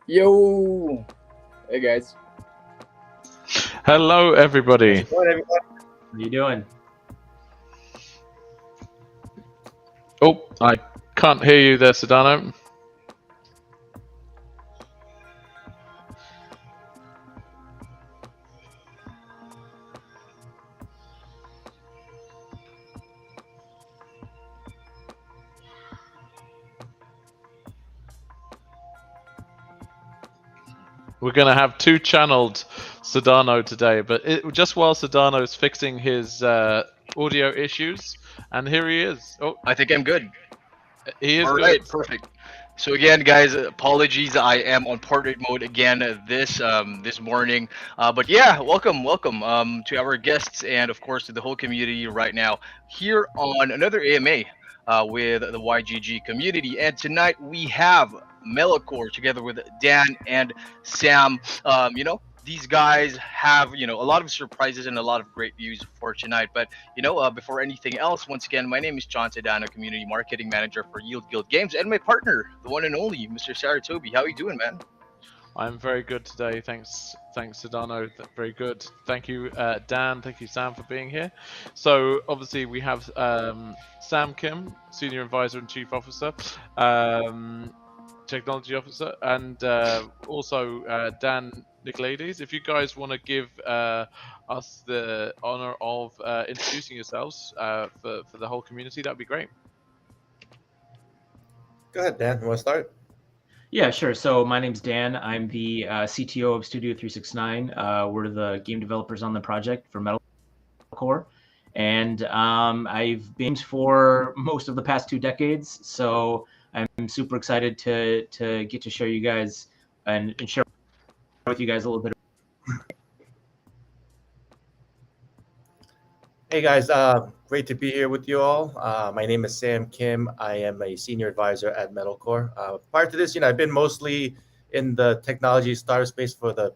Yo! Hey guys. Hello, How's everybody. it going, everybody? How you doing? Oh, I can't hear you there, Sedano. We're going to have two-channeled Sedano today, but just while Sedano's fixing his audio issues, and here he is. Oh, I think I'm good. he is All good. right, perfect. So again, guys, apologies. I am on portrait mode again this morning. But yeah, welcome to our guests and of course to the whole community right now here on another AMA with the YGG community. And tonight we have Metalcore together with Dan and Sam. These guys have a lot of surprises and a lot of great news for tonight. But before anything else, once again, my name is John Sedano, Community Marketing Manager for Yield Guild Games, and my partner, the one and only Mr. Saratobi. How you doing, man? I'm very good today. Thanks, Sedano. Very good. Thank you, Dan. Thank you, Sam, for being here. So obviously we have Sam Kim, Senior Advisor and Chief Officer, Technology Officer, and also Dan Nikolaides. If you guys want to give us the honor of introducing yourselves for the whole community, that'd be great. Go ahead, Dan. You want to start? Yeah, sure. So my name's Dan. I'm the CTO of Studio 369. We're the game developers on the project for Metalcore, and I've been for most of the past 2 decades. So I'm super excited to get to show you guys and share with you guys a little bit. Hey guys, great to be here with you all. My name is Sam Kim. I am a senior advisor at Metalcore. Prior to this, I've been mostly in the technology startup space for the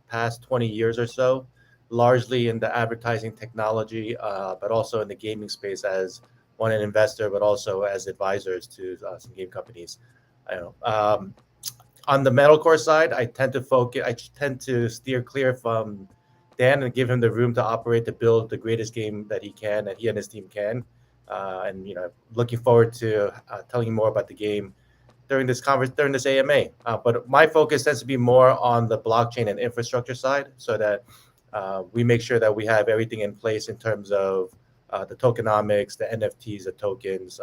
past 20 years or so, largely in the advertising technology, but also in the gaming space as an investor, but also as advisors to some game companies. I know. On the Metalcore side, I tend to steer clear from Dan and give him the room to operate to build the greatest game that he can, that he and his team can. And looking forward to telling you more about the game during this AMA. But my focus tends to be more on the blockchain and infrastructure side, so that we make sure that we have everything in place in terms of the tokenomics, the NFTs, the tokens,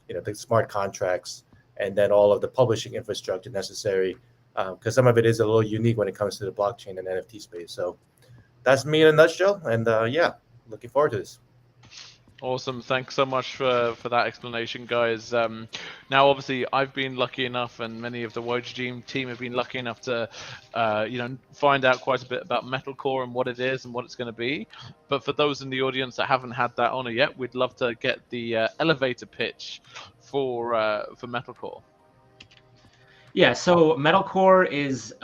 the smart contracts, and then all of the publishing infrastructure necessary, because some of it is a little unique when it comes to the blockchain and NFT space. So that's me in a nutshell, and yeah, looking forward to this. Awesome. Thanks so much for that explanation, guys. Now, obviously, I've been lucky enough, and many of the YGG team have been lucky enough to, find out quite a bit about Metalcore and what it is and what it's going to be. But for those in the audience that haven't had that honor yet, we'd love to get the elevator pitch for Metalcore. Yeah, so Metalcore is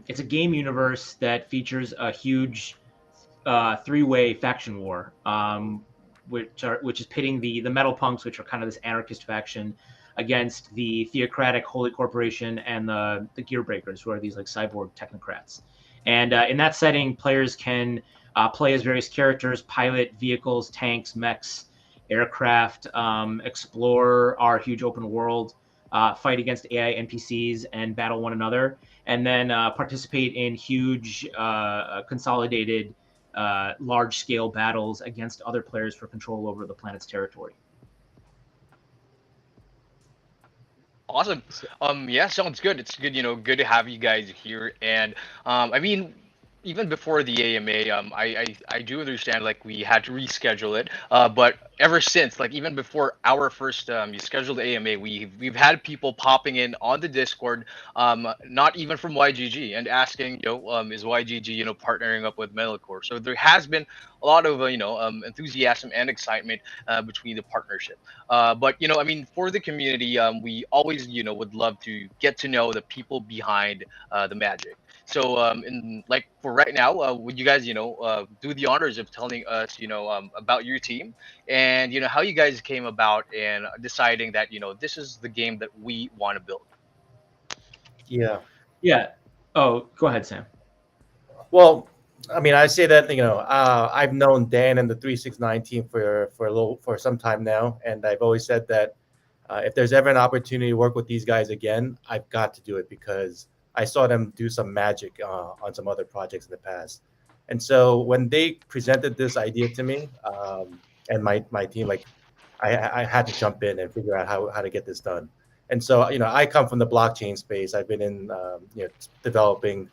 it's a game universe that features a huge three-way faction war, which is pitting the Metal Punks, which are kind of this anarchist faction, against the theocratic Holy Corporation and the Gear Breakers, who are these like cyborg technocrats. And in that setting, players can play as various characters, pilot vehicles, tanks, mechs, aircraft, explore our huge open world, fight against AI NPCs and battle one another, and then participate in huge consolidated large-scale battles against other players for control over the planet's territory. Awesome. Yeah, sounds good. It's good, good to have you guys here. And I mean, even before the AMA, I do understand like we had to reschedule it. But ever since, like even before our first scheduled AMA, we've had people popping in on the Discord, not even from YGG, and asking, is YGG partnering up with Metalcore? So there has been a lot of enthusiasm and excitement between the partnership. But I mean, for the community, we always would love to get to know the people behind the magic. So, in like for right now, would you guys, do the honors of telling us, about your team and how you guys came about and deciding that this is the game that we want to build. Yeah. Yeah. Oh, go ahead, Sam. Well, I mean, I say that I've known Dan and the 369 team for some time now, and I've always said that if there's ever an opportunity to work with these guys again, I've got to do it because I saw them do some magic on some other projects in the past. And so when they presented this idea to me, and my team, like I had to jump in and figure out how to get this done. And so I come from the blockchain space. I've been in developing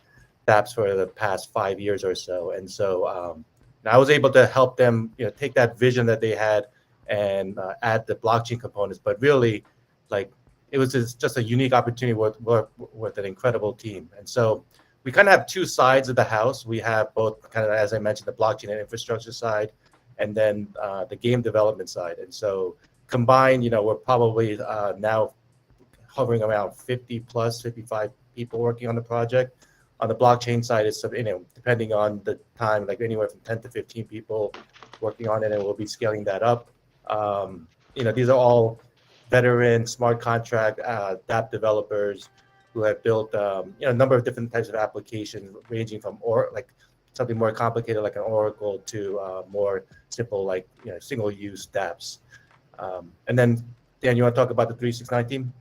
dApps for the past 5 years or so, and so I was able to help them take that vision that they had and add the blockchain components. But really, like it was just a unique opportunity with an incredible team. And so we kind of have two sides of the house. We have both kind of, as I mentioned, the blockchain and infrastructure side, and then the game development side. And so combined, we're probably now hovering around 50 plus 55 people working on the project. On the blockchain side, it's depending on the time, like anywhere from 10 to 15 people working on it, and we'll be scaling that up. These are all veteran smart contract dApp developers who have built a number of different types of applications, ranging from something more complicated like an Oracle to more simple like single use dApps. And then Dan, you want to talk about the 369 team?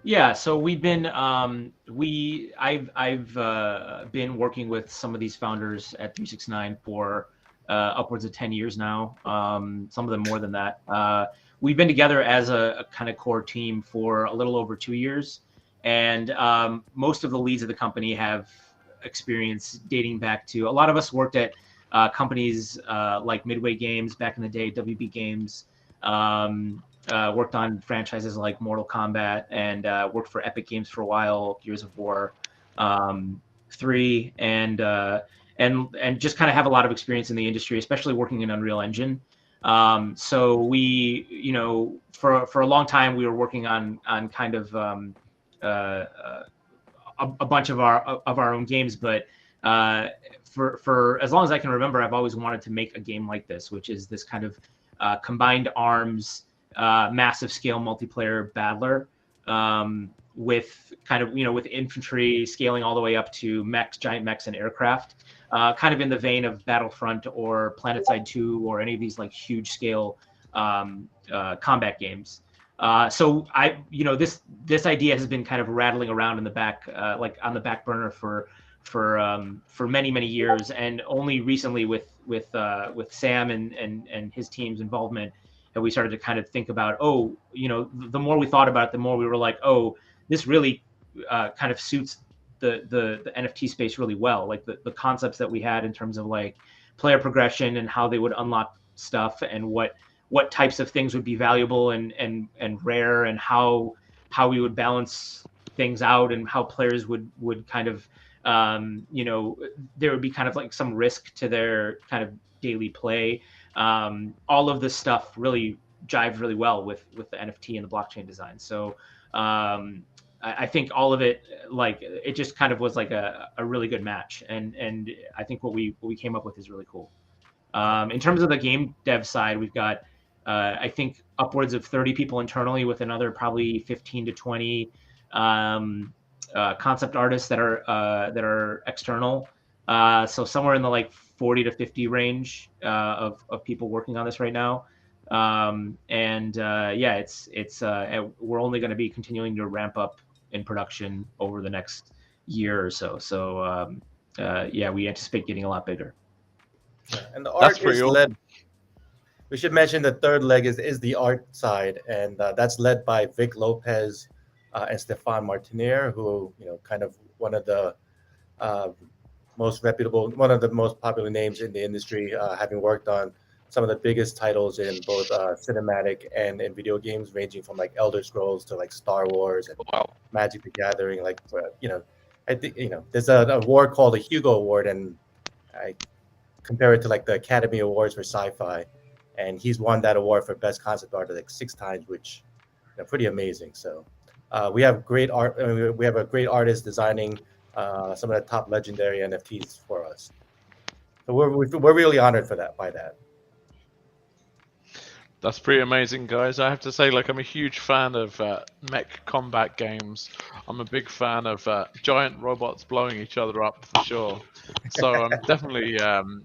Yeah, so we've been I've been working with some of these founders at 369 for upwards of 10 years now. Some of them more than that. We've been together as a kind of core team for a little over 2 years, and most of the leads of the company have experience dating back to, a lot of us worked at companies like Midway Games back in the day, WB Games. Worked on franchises like Mortal Kombat, and worked for Epic Games for a while, Gears of War 3, and just kind of have a lot of experience in the industry, especially working in Unreal Engine. So we, for a long time, we were working on kind of a bunch of our own games, but for as long as I can remember, I've always wanted to make a game like this, which is this kind of combined arms, massive scale multiplayer battler, with kind of with infantry scaling all the way up to mechs, giant mechs, and aircraft, kind of in the vein of Battlefront or PlanetSide 2 or any of these like huge scale combat games. So this idea has been kind of rattling around in the back, like on the back burner for many years, and only recently with Sam and his team's involvement, that we started to kind of think about, the more we thought about it, the more we were like, this really kind of suits the NFT space really well. Like the concepts that we had in terms of like player progression and how they would unlock stuff, and what types of things would be valuable and rare, and how we would balance things out, and how players would kind of there would be kind of like some risk to their kind of daily play. All of this stuff really jived really well with the NFT and the blockchain design. So I think all of it, like, it just kind of was like a really good match, and I think what we came up with is really cool. In terms of the game dev side, we've got I think upwards of 30 people internally, with another probably 15 to 20 concept artists that are external. So somewhere in the like 40 to 50 range of people working on this right now. It's we're only going to be continuing to ramp up in production over the next year or so. So we anticipate getting a lot bigger. And the art is led. We should mention the third leg is the art side, and that's led by Vic Lopez and Stefan Martinier, who kind of one of the most reputable, one of the most popular names in the industry, having worked on some of the biggest titles in both cinematic and in video games, ranging from like Elder Scrolls to like Star Wars and Magic the Gathering. Like, I think there's an award called the Hugo Award, and I compare it to like the Academy Awards for sci-fi, and he's won that award for best concept art like 6 times, which pretty amazing. So we have great art. I mean, we have a great artist designing some of the top legendary NFTs for us. So we're really honored by that. That's pretty amazing, guys. I have to say, like, I'm a huge fan of mech combat games. I'm a big fan of giant robots blowing each other up for sure. So I'm definitely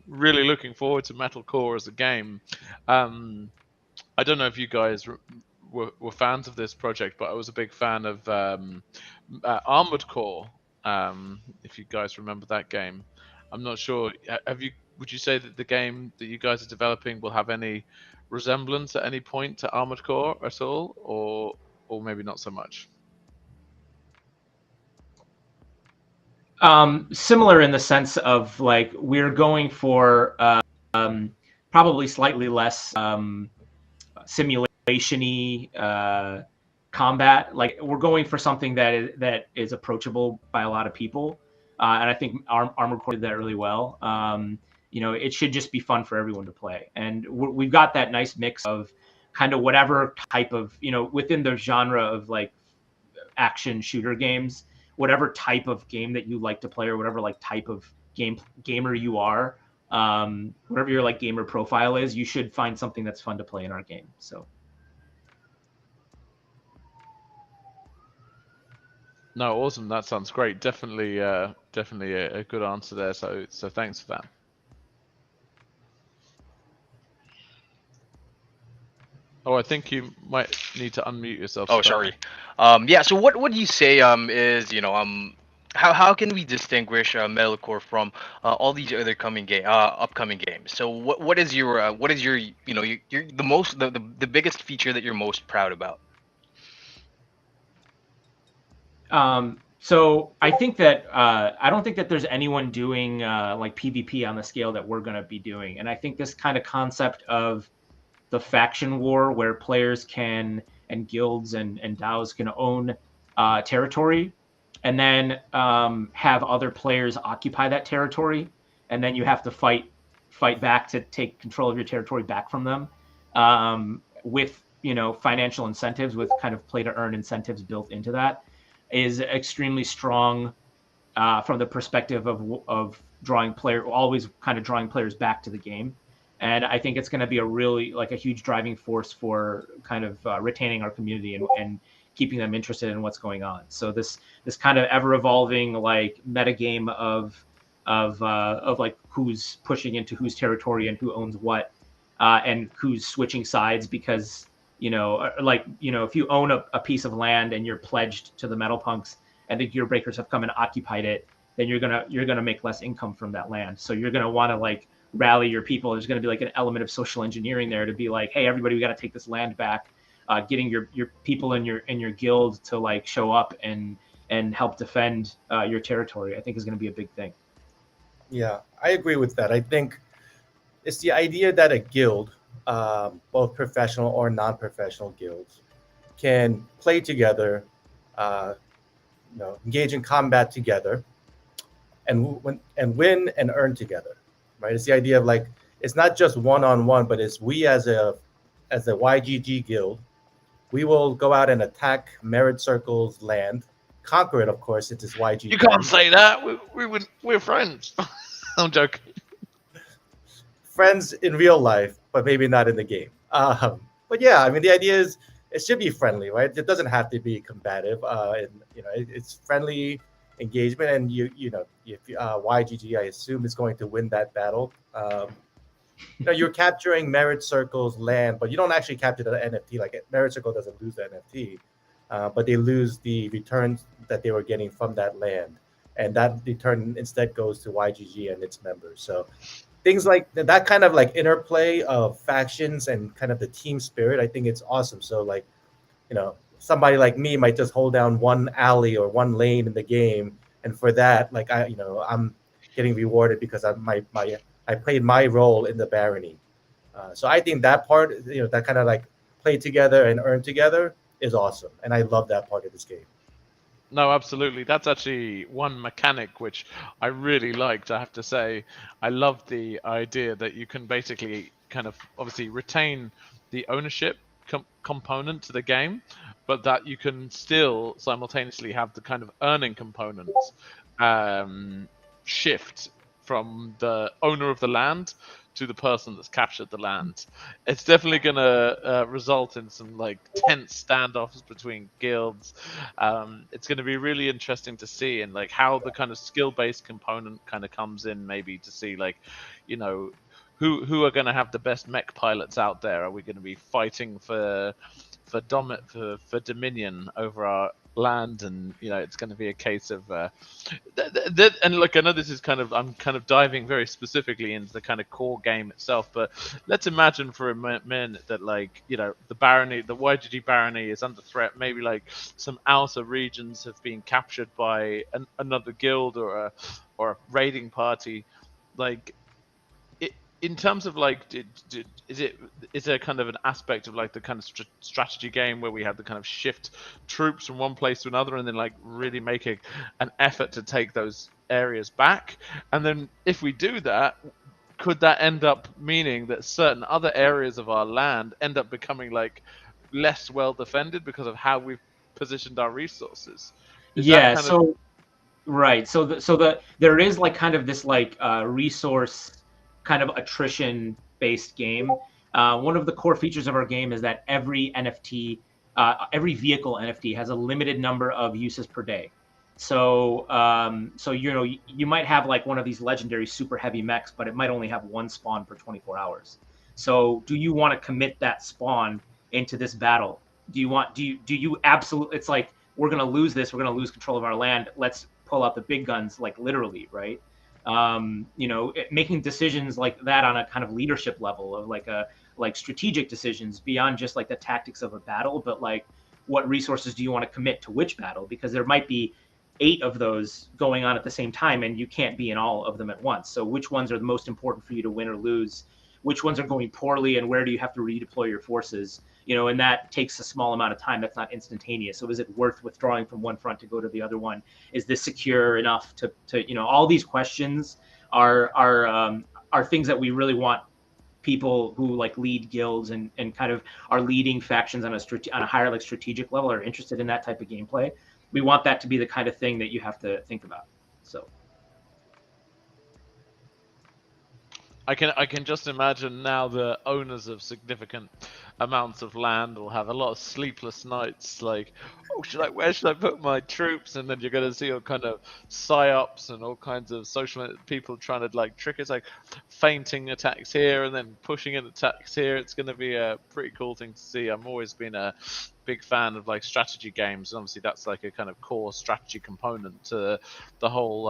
really looking forward to Metalcore as a game. I don't know if you guys were fans of this project, but I was a big fan of Armored Core. If you guys remember that game, I'm not sure. Have you? Would you say that the game that you guys are developing will have any resemblance at any point to Armored Core at all, or maybe not so much? Similar in the sense of like we're going for probably slightly less simulation-y combat. Like we're going for something that is approachable by a lot of people, and I think Armored Core did that really well. It should just be fun for everyone to play, and we've got that nice mix of kind of whatever type of within the genre of like action shooter games, whatever type of game that you like to play or whatever like type of gamer you are, whatever your like gamer profile is, you should find something that's fun to play in our game. So No, awesome. That sounds great. Definitely, definitely a good answer there. So thanks for that. Oh, I think you might need to unmute yourself. Oh, sorry. Yeah. So what do you say is how can we distinguish metalcore from all these other upcoming games? So what is your your the biggest feature that you're most proud about? So I think that I don't think that there's anyone doing like PvP on the scale that we're going to be doing, and I think this kind of concept of the faction war where players can and guilds and DAOs can own territory and then have other players occupy that territory, and then you have to fight back to take control of your territory back from them, with financial incentives, with kind of play to earn incentives built into that, is extremely strong from the perspective of always kind of drawing players back to the game. And I think it's going to be a really like a huge driving force for kind of retaining our community and keeping them interested in what's going on. So this kind of ever evolving like meta game of like who's pushing into whose territory and who owns what, and who's switching sides because if you own a piece of land and you're pledged to the metal punks and the gear breakers have come and occupied it, then you're gonna make less income from that land. So you're gonna want to like rally your people. There's going to be like an element of social engineering there to be like, hey, everybody, we got to take this land back. Getting your people in your guild to like show up and help defend your territory, I think is going to be a big thing. Yeah, I agree with that. I think it's the idea that a guild, both professional or non-professional guilds, can play together, engage in combat together, and win and earn together. Right? It's the idea of like it's not just one-on-one, but it's we as a YGG guild, we will go out and attack Merit Circle's land, conquer it, of course. It's YGG. You can't say that. We're friends. I'm joking. Friends in real life, but maybe not in the game. But yeah, I mean, the idea is it should be friendly, right? It doesn't have to be combative. It's friendly engagement, and if YGG, I assume, is going to win that battle. You're capturing Merit Circle's land, but you don't actually capture the NFT. Like Merit Circle doesn't lose the NFT, but they lose the returns that they were getting from that land, and that return instead goes to YGG and its members. So things like that kind of like interplay of factions and kind of the team spirit, I think it's awesome. So like, somebody like me might just hold down one alley or one lane in the game, and for that, like I'm getting rewarded because I played my role in the barony. So I think that part, that kind of like play together and earn together is awesome, and I love that part of this game. No, absolutely. That's actually one mechanic which I really liked, I have to say. I love the idea that you can basically kind of obviously retain the ownership component to the game, but that you can still simultaneously have the kind of earning components shift from the owner of the land to the person that's captured the land. It's definitely going to result in some like tense standoffs between guilds. It's going to be really interesting to see, and like how the kind of skill-based component kind of comes in, maybe to see like, you know, who are going to have the best mech pilots out there. Are we going to be fighting for dominion over our land? And you know, it's going to be a case of and look, I know this is I'm kind of diving very specifically into the kind of core game itself, but let's imagine for a minute that, like, you know, the YGG barony is under threat. Maybe like some outer regions have been captured by another guild or a raiding party. Like, in terms of like, is there kind of an aspect of like the kind of strategy game where we have to kind of shift troops from one place to another and then like really make an effort to take those areas back? And then if we do that, could that end up meaning that certain other areas of our land end up becoming like less well defended because of how we've positioned our resources? Yeah. So right. There is like kind of this like resource kind of attrition based game. One of the core features of our game is that every NFT, every vehicle NFT has a limited number of uses per day. So, you know, you might have like one of these legendary super heavy mechs, but it might only have one spawn per 24 hours. So, do you want to commit that spawn into this battle? Do you absolutely? It's like, we're going to lose this. We're going to lose control of our land. Let's pull out the big guns, like literally, right? You know, making decisions like that on a kind of leadership level of like strategic decisions beyond just like the tactics of a battle, but like what resources do you want to commit to which battle? Because there might be 8 of those going on at the same time, and you can't be in all of them at once. So which ones are the most important for you to win or lose? Which ones are going poorly, and where do you have to redeploy your forces? You know, and that takes a small amount of time. That's not instantaneous. So is it worth withdrawing from one front to go to the other one? Is this secure enough to you know, all these questions are things that we really want people who like lead guilds and kind of are leading factions on a higher like strategic level are interested in that type of gameplay. We want that to be the kind of thing that you have to think about. So I can just imagine now the owners of significant amounts of land will have a lot of sleepless nights, like, oh, where should I put my troops? And then you're going to see all kind of psyops and all kinds of social people trying to like trick us, like feinting attacks here and then pushing in attacks here. It's going to be a pretty cool thing to see. I've always been a big fan of like strategy games, and obviously that's like a kind of core strategy component to the whole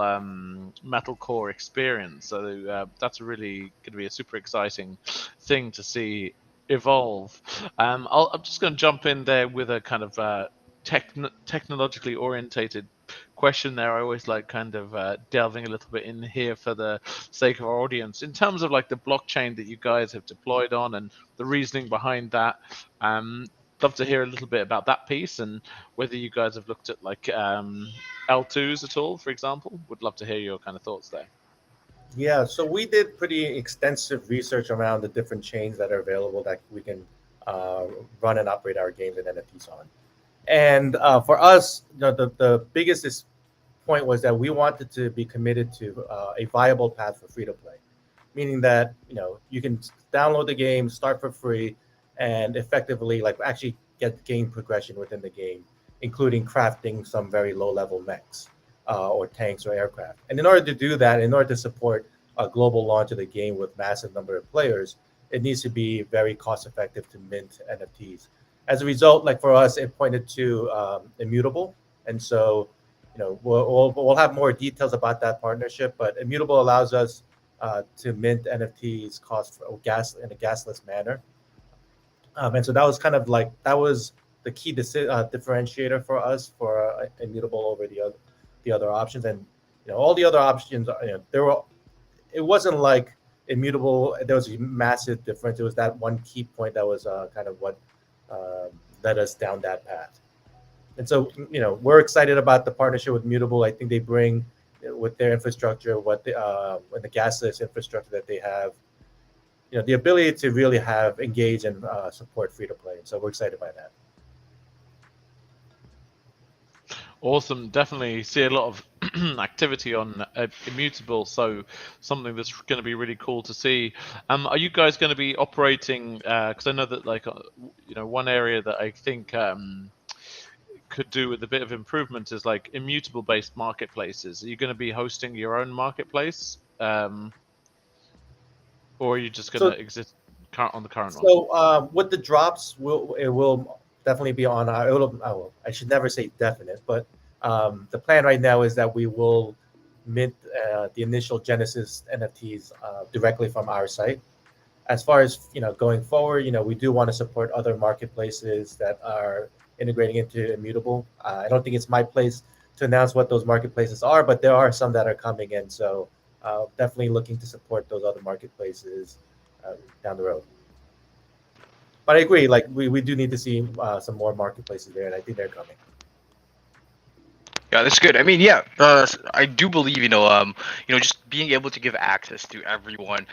metalcore experience. So that's really going to be a super exciting thing to see evolve. I'm just going to jump in there with a kind of technologically orientated question there. I always like kind of delving a little bit in here for the sake of our audience. In terms of like the blockchain that you guys have deployed on and the reasoning behind that, love to hear a little bit about that piece and whether you guys have looked at like L2s at all, for example. Would love to hear your kind of thoughts there. Yeah, so we did pretty extensive research around the different chains that are available that we can run and operate our games and NFTs on. And for us, you know, the biggest point was that we wanted to be committed to a viable path for free to play, meaning that, you know, you can download the game, start for free, and effectively like actually get game progression within the game, including crafting some very low level mechs. Or tanks or aircraft. And in order to do that, in order to support a global launch of the game with massive number of players, it needs to be very cost effective to mint NFTs. As a result, like for us, it pointed to Immutable. And so, you know, we'll have more details about that partnership, but Immutable allows us to mint NFTs in a gasless manner. And so that was kind of like, that was the key differentiator for us for Immutable over the other options. And, you know, all the other options, you know, it wasn't like Immutable, there was a massive difference. It was that one key point that was kind of what led us down that path. And so, you know, we're excited about the partnership with Immutable. I think they bring with their infrastructure, and the gasless infrastructure that they have, you know, the ability to really engage and support free to play. So we're excited by that. Awesome. Definitely see a lot of activity on Immutable, so something that's going to be really cool to see. Are you guys going to be operating? Because I know that, like, one area that I think could do with a bit of improvement is like immutable-based marketplaces. Are you going to be hosting your own marketplace, or are you just going So to exist on the current one? So with the drops, it will definitely be on our. I should never say definite, but the plan right now is that we will mint the initial Genesis NFTs directly from our site. As far as going forward, we do want to support other marketplaces that are integrating into Immutable. I don't think it's my place to announce what those marketplaces are, but there are some that are coming in. So definitely looking to support those other marketplaces down the road. But I agree, like we do need to see some more marketplaces there, and I think they're coming. Yeah, that's good. I mean, yeah, I do believe, just being able to give access to everyone,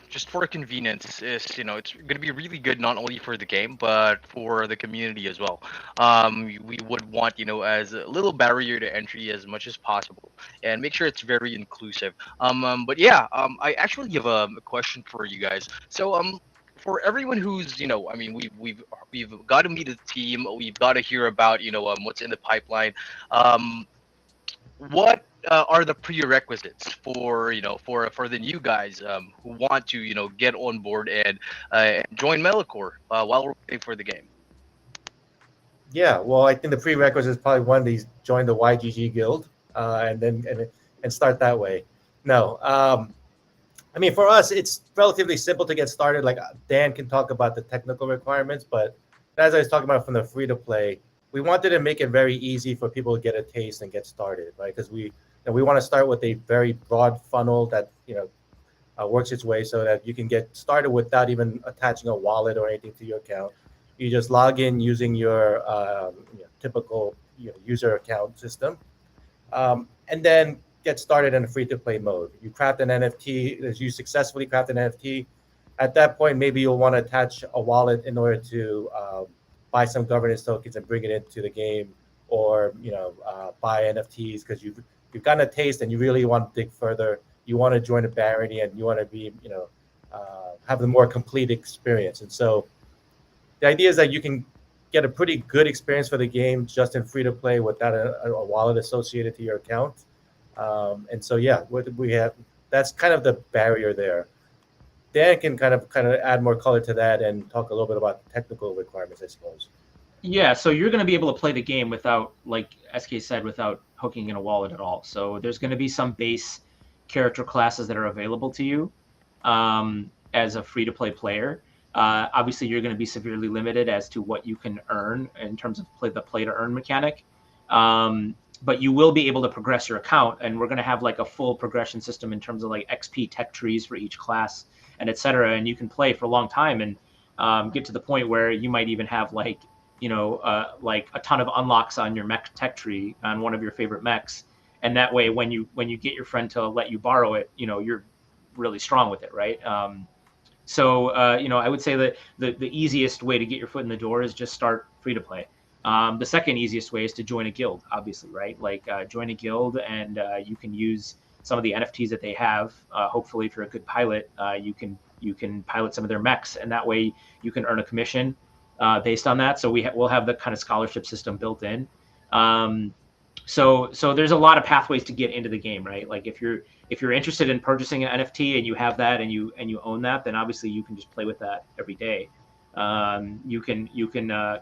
just for convenience is, it's going to be really good not only for the game but for the community as well. We would want, as a little barrier to entry as much as possible, and make sure it's very inclusive. But yeah, I actually have a question for you guys. So, for everyone who's, I mean, we've got to meet the team. We've got to hear about, what's in the pipeline. Um, what are the prerequisites for for the new guys who want to get on board and join Metalcore while we're waiting for the game? Yeah, well, I think the prerequisite is probably one of these join the YGG guild, and start that way. No, I mean, for us, it's relatively simple to get started. Like Dan can talk about the technical requirements, but as I was talking about from the free to play, we wanted to make it very easy for people to get a taste and get started, right? Because we want to start with a very broad funnel that works its way so that you can get started without even attaching a wallet or anything to your account. You just log in using your typical user account system, and then get started in a free-to-play mode. You craft an NFT. As you successfully craft an NFT, at that point, maybe you'll want to attach a wallet in order to buy some governance tokens and bring it into the game, or buy NFTs because you've gotten a taste and you really want to dig further. You want to join a barony and you want to be have the more complete experience. And so the idea is that you can get a pretty good experience for the game just in free to play without a wallet associated to your account. And so yeah, we have that's kind of the barrier there. Dan can kind of add more color to that and talk a little bit about the technical requirements, I suppose. Yeah, so you're going to be able to play the game without, like SK said, without hooking in a wallet at all. So there's going to be some base character classes that are available to you as a free-to-play player. Obviously, you're going to be severely limited as to what you can earn in terms of the play-to-earn mechanic. But you will be able to progress your account, and we're going to have like a full progression system in terms of like XP tech trees for each class and et cetera. And you can play for a long time and get to the point where you might even have like a ton of unlocks on your mech tech tree on one of your favorite mechs. And that way, when you get your friend to let you borrow it, you're really strong with it, right? So I would say that the easiest way to get your foot in the door is just start free to play. The second easiest way is to join a guild, obviously, right? Like join a guild, and you can use some of the NFTs that they have. Hopefully, if you're a good pilot, you can pilot some of their mechs, and that way you can earn a commission based on that. So we'll have the kind of scholarship system built in. So there's a lot of pathways to get into the game, right? Like if you're interested in purchasing an NFT and you have that and you own that, then obviously you can just play with that every day. You can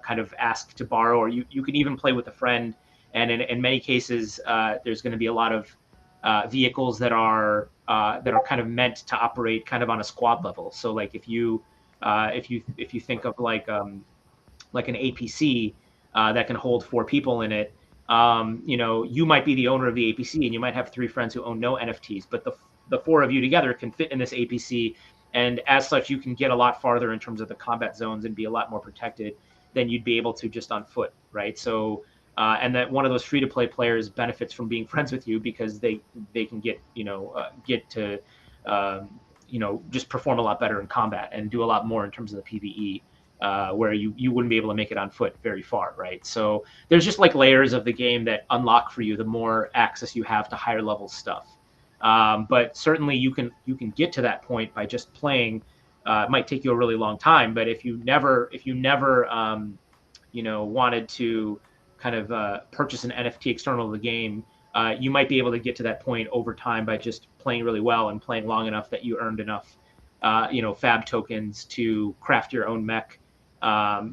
kind of ask to borrow, or you can even play with a friend. And in many cases, there's going to be a lot of vehicles that are kind of meant to operate kind of on a squad level. So like if you think of like an APC that can hold 4 people in it, you might be the owner of the APC and you might have 3 friends who own no NFTs, but the 4 of you together can fit in this APC. And as such, you can get a lot farther in terms of the combat zones and be a lot more protected than you'd be able to just on foot, right? So, and that one of those free-to-play players benefits from being friends with you because they can get to just perform a lot better in combat and do a lot more in terms of the PvE. where you wouldn't be able to make it on foot very far, right? So there's just like layers of the game that unlock for you the more access you have to higher level stuff. But certainly you can get to that point by just playing. It might take you a really long time, but if you never wanted to kind of purchase an NFT external to the game, you might be able to get to that point over time by just playing really well and playing long enough that you earned enough fab tokens to craft your own mech.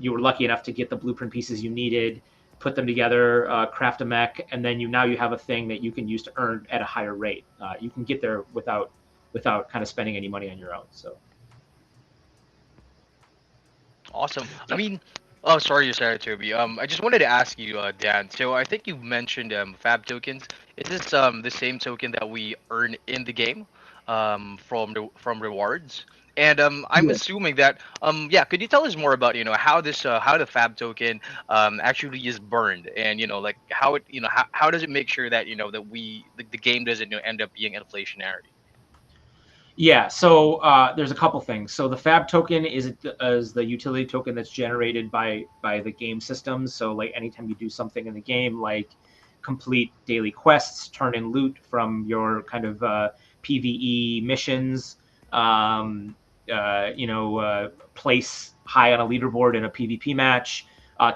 You were lucky enough to get the blueprint pieces you needed, put them together, craft a mech, and then now you have a thing that you can use to earn at a higher rate. You can get there without kind of spending any money on your own. So Awesome. I mean, oh, sorry, Toby. I just wanted to ask you, Dan. So I think you mentioned fab tokens. Is this the same token that we earn in the game, from rewards? And I'm Yes. assuming that yeah. Could you tell us more about how this how the fab token actually is burned, and like how it how does it make sure that that the game doesn't end up being inflationary? Yeah, so there's a couple things. So the fab token is the utility token that's generated by the game systems. So like anytime you do something in the game, like complete daily quests, turn in loot from your kind of PVE missions, place high on a leaderboard in a PvP match,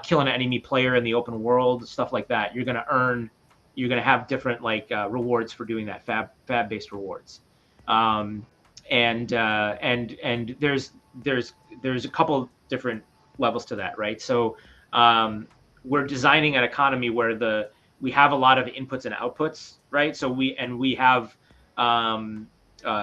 kill an enemy player in the open world, stuff like that. You're gonna have different like rewards for doing that, fab based rewards. And there's a couple different levels to that, right? So we're designing an economy where we have a lot of inputs and outputs, right? So we have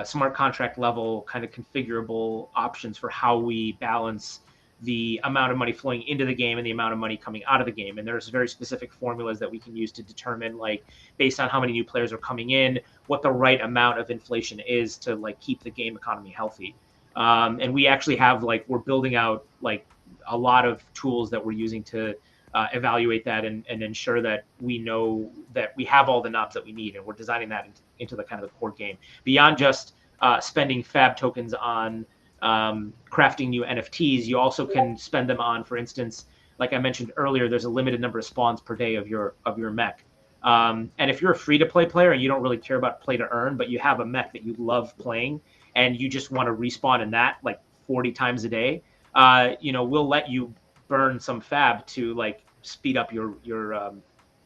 smart contract level kind of configurable options for how we balance the amount of money flowing into the game and the amount of money coming out of the game. And there's very specific formulas that we can use to determine, like, based on how many new players are coming in, what the right amount of inflation is to like keep the game economy healthy. And we actually have we're building out like a lot of tools that we're using to evaluate that and ensure that we know that we have all the knobs that we need, and we're designing that into the kind of the core game beyond just spending fab tokens on crafting new NFTs. You also can spend them on, for instance, like I mentioned earlier, there's a limited number of spawns per day of your mech. And if you're a free-to-play player and you don't really care about play to earn, but you have a mech that you love playing and you just want to respawn in that like 40 times a day, we'll let you burn some fab to like speed up your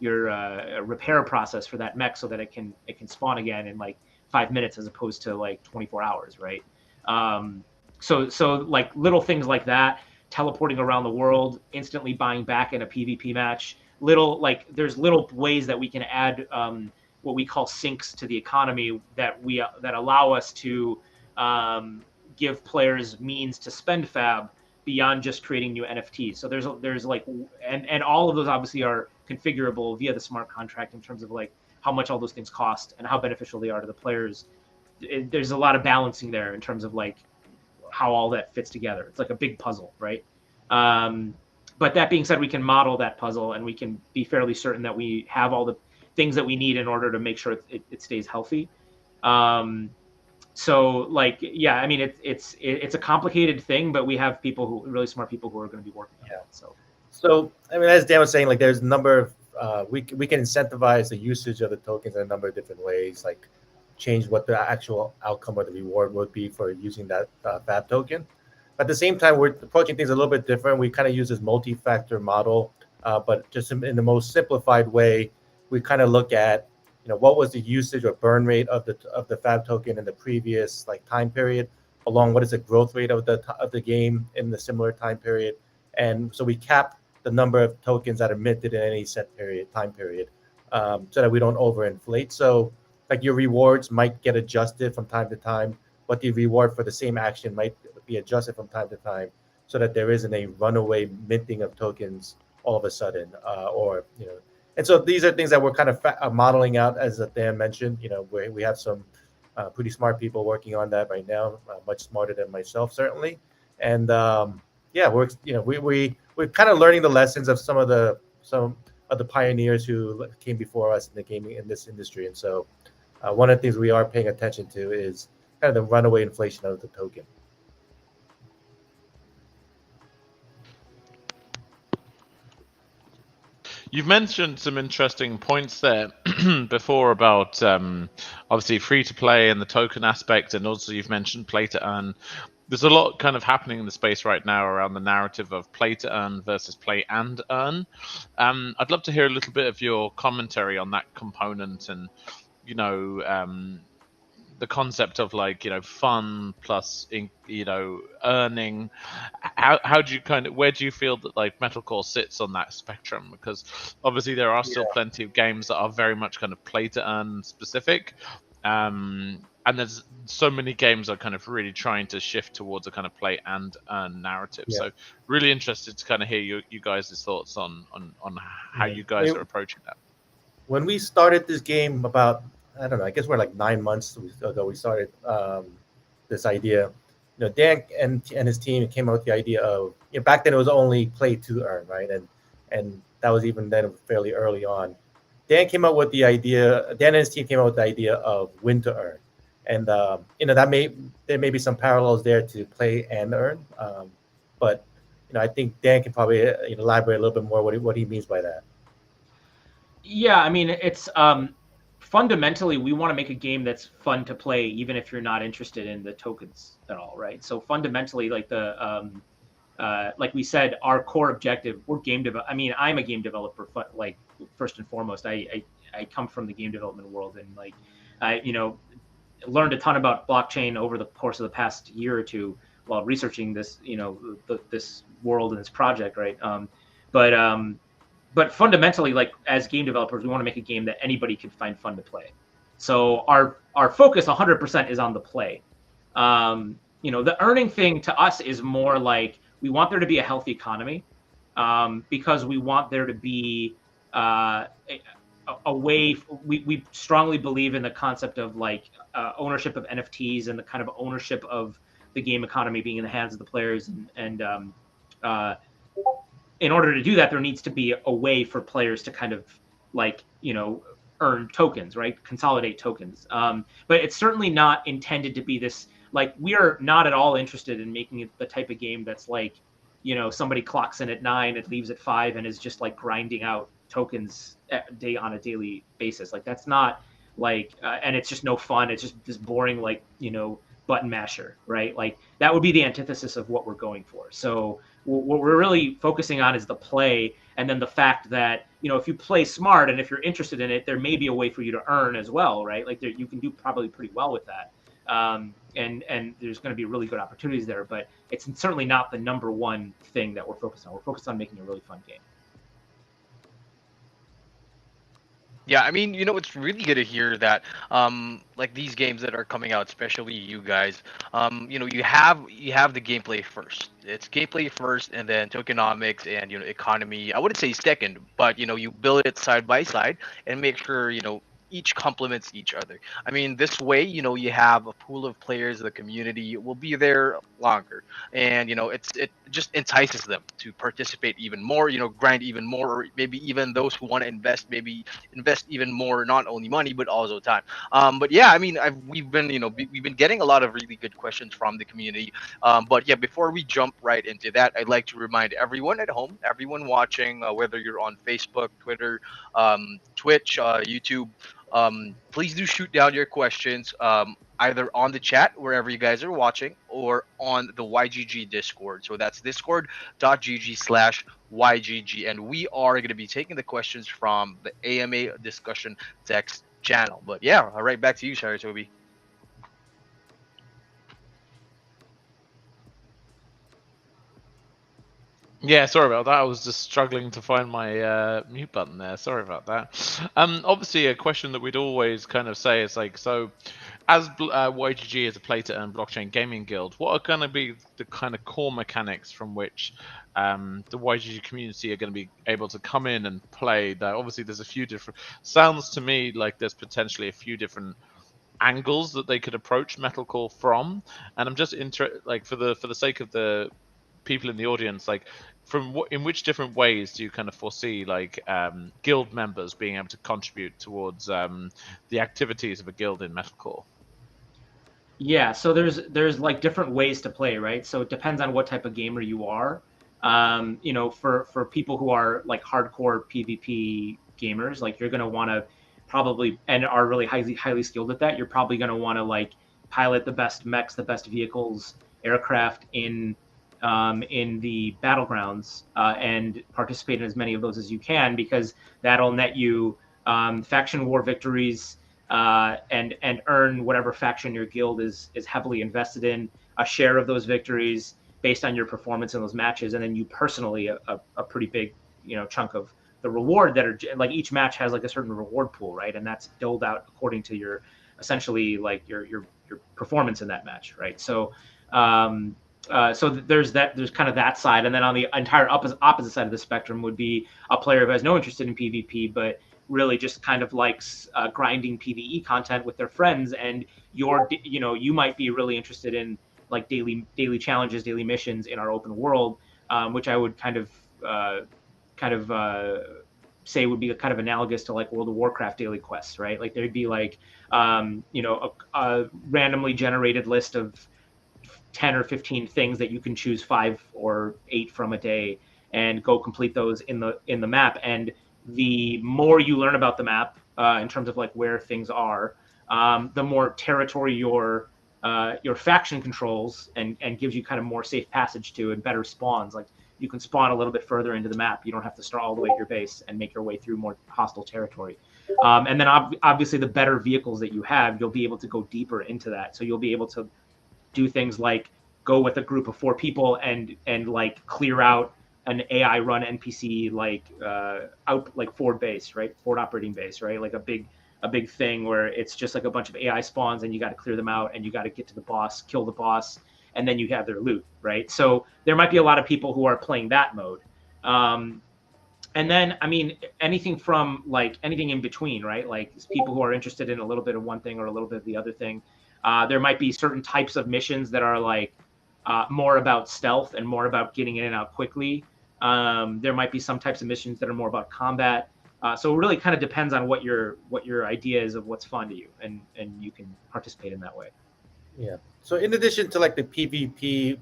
repair process for that mech so that it can spawn again in like 5 minutes as opposed to like 24 hours, right? So like little things like that, teleporting around the world, instantly buying back in a PvP match. There's little ways that we can add what we call sinks to the economy that allow us to give players means to spend fab beyond just creating new NFTs. So there's like and all of those obviously are configurable via the smart contract in terms of like how much all those things cost and how beneficial they are to the players. There's a lot of balancing there in terms of like how all that fits together. It's like a big puzzle, right? But that being said, we can model that puzzle and we can be fairly certain that we have all the things that we need in order to make sure it stays healthy. So like, yeah, I mean, it's a complicated thing, but we have really smart people who are going to be working on it. So I mean, as Dan was saying, like there's a number of we can incentivize the usage of the tokens in a number of different ways, like change what the actual outcome or the reward would be for using that fab token. At the same time, we're approaching things a little bit different. We kind of use this multi-factor model, but just in the most simplified way, we kind of look at what was the usage or burn rate of the fab token in the previous like time period, along what is the growth rate of the game in the similar time period, and so we cap the number of tokens that are minted in any set time period, so that we don't overinflate. So like your rewards might get adjusted from time to time, but the reward for the same action might be adjusted from time to time, so that there isn't a runaway minting of tokens all of a sudden, And so these are things that we're kind of modeling out, as Dan mentioned. We have some pretty smart people working on that right now, much smarter than myself certainly. And we're kind of learning the lessons of some of the pioneers who came before us in the gaming in this industry. And so one of the things we are paying attention to is kind of the runaway inflation of the token. You've mentioned some interesting points there before about obviously free to play and the token aspect, and also you've mentioned play to earn. There's a lot kind of happening in the space right now around the narrative of play to earn versus play and earn. I'd love to hear a little bit of your commentary on that component, and you know, the concept of like fun plus earning. How do you kind of, where do you feel that like metalcore sits on that spectrum? Because obviously there are still plenty of games that are very much kind of play to earn specific, and there's so many games are kind of really trying to shift towards a kind of play and earn narrative. Yeah. So really interested to kind of hear you guys' thoughts on how Yeah. you guys are approaching that. When we started this game about, I don't know, I guess we're like 9 months ago, we started this idea. Dan and his team came up with the idea of, back then it was only play to earn, right? And that was even then fairly early on. Dan and his team came up with the idea of win to earn. And there may be some parallels there to play and earn. But I think Dan can probably elaborate a little bit more what he means by that. Yeah, I mean, it's fundamentally we want to make a game that's fun to play, even if you're not interested in the tokens at all, right? So fundamentally, like like we said, our core objective, we're game develop. I mean, I'm a game developer, like first and foremost. I come from the game development world, and like I learned a ton about blockchain over the course of the past year or two while researching this this world and this project, right? But fundamentally, like as game developers, we want to make a game that anybody can find fun to play. So our focus 100% is on the play. The earning thing to us is more like we want there to be a healthy economy, because we want there to be a way. We strongly believe in the concept of like ownership of NFTs and the kind of ownership of the game economy being in the hands of the players, and in order to do that, there needs to be a way for players to kind of like, earn tokens, right? Consolidate tokens. But it's certainly not intended to be this, like, we are not at all interested in making it the type of game that's like, somebody clocks in at 9, it leaves at 5, and is just like grinding out tokens on a daily basis. Like, that's not like, and it's just no fun. It's just this boring, like, button masher, right? Like, that would be the antithesis of what we're going for. So what we're really focusing on is the play, and then the fact that if you play smart and if you're interested in it, there may be a way for you to earn as well, right? Like you can do probably pretty well with that, and there's going to be really good opportunities there. But it's certainly not the number one thing that we're focused on. We're focused on making a really fun game. Yeah, I mean, it's really good to hear that, like these games that are coming out, especially you guys, you have the gameplay first. It's gameplay first, and then tokenomics and economy. I wouldn't say second, but you build it side by side and make sure each complements each other. I mean, this way, you have a pool of players, the community will be there longer, and it just entices them to participate even more, grind even more, or maybe even those who want to invest, maybe invest even more, not only money but also time. But yeah, I mean, we've been getting a lot of really good questions from the community. But yeah, before we jump right into that, I'd like to remind everyone at home, everyone watching, whether you're on Facebook, Twitter, Twitch, YouTube, please do shoot down your questions, either on the chat wherever you guys are watching, or on the YGG Discord. So that's discord.gg/YGG, and we are going to be taking the questions from the AMA discussion text channel. But yeah, all right, back to you, Saratobi. Yeah, sorry about that. I was just struggling to find my mute button there. Sorry about that. Obviously, a question that we'd always kind of say is like, so as YGG is a play-to-earn blockchain gaming guild, what are going to be the kind of core mechanics from which the YGG community are going to be able to come in and play? That obviously there's a few different. Sounds to me like there's potentially a few different angles that they could approach metalcore from, and I'm just interested, like for the sake of the people in the audience, like in which different ways do you kind of foresee like guild members being able to contribute towards the activities of a guild in metalcore? Yeah, so there's like different ways to play, right? So it depends on what type of gamer you are. You know, for people who are like hardcore PvP gamers, like you're gonna want to probably and are really highly skilled at that. You're probably gonna want to like pilot the best mechs, the best vehicles, aircraft in the battlegrounds and participate in as many of those as you can, because that'll net you faction war victories and earn whatever faction your guild is heavily invested in a share of those victories based on your performance in those matches, and then you personally a pretty big chunk of the reward that are like each match has like a certain reward pool, right? And that's doled out according to your essentially like your performance in that match, right? So so there's kind of that side, and then on the entire opposite side of the spectrum would be a player who has no interest in PvP, but really just kind of likes grinding PvE content with their friends, and you might be really interested in like daily challenges, daily missions in our open world, which I would kind of say would be kind of analogous to like World of Warcraft daily quests, right? Like there'd be like a randomly generated list of 10 or 15 things that you can choose 5 or 8 from a day and go complete those in the map. And the more you learn about the map in terms of like where things are, the more territory your faction controls and gives you kind of more safe passage to and better spawns. Like you can spawn a little bit further into the map. You don't have to start all the way at your base and make your way through more hostile territory. And then obviously the better vehicles that you have, you'll be able to go deeper into that. So you'll be able to do things like go with a group of 4 people and like clear out an AI run NPC like out like Ford base, right? Ford operating base, right? Like a big thing where it's just like a bunch of AI spawns and you got to clear them out and you got to get to the boss, kill the boss, and then you have their loot, right? So there might be a lot of people who are playing that mode. And then, I mean, anything in between, right? Like people who are interested in a little bit of one thing or a little bit of the other thing. There might be certain types of missions that are like more about stealth and more about getting in and out quickly. There might be some types of missions that are more about combat. So it really kind of depends on what your idea is of what's fun to you, and you can participate in that way. Yeah. So in addition to like the PvP,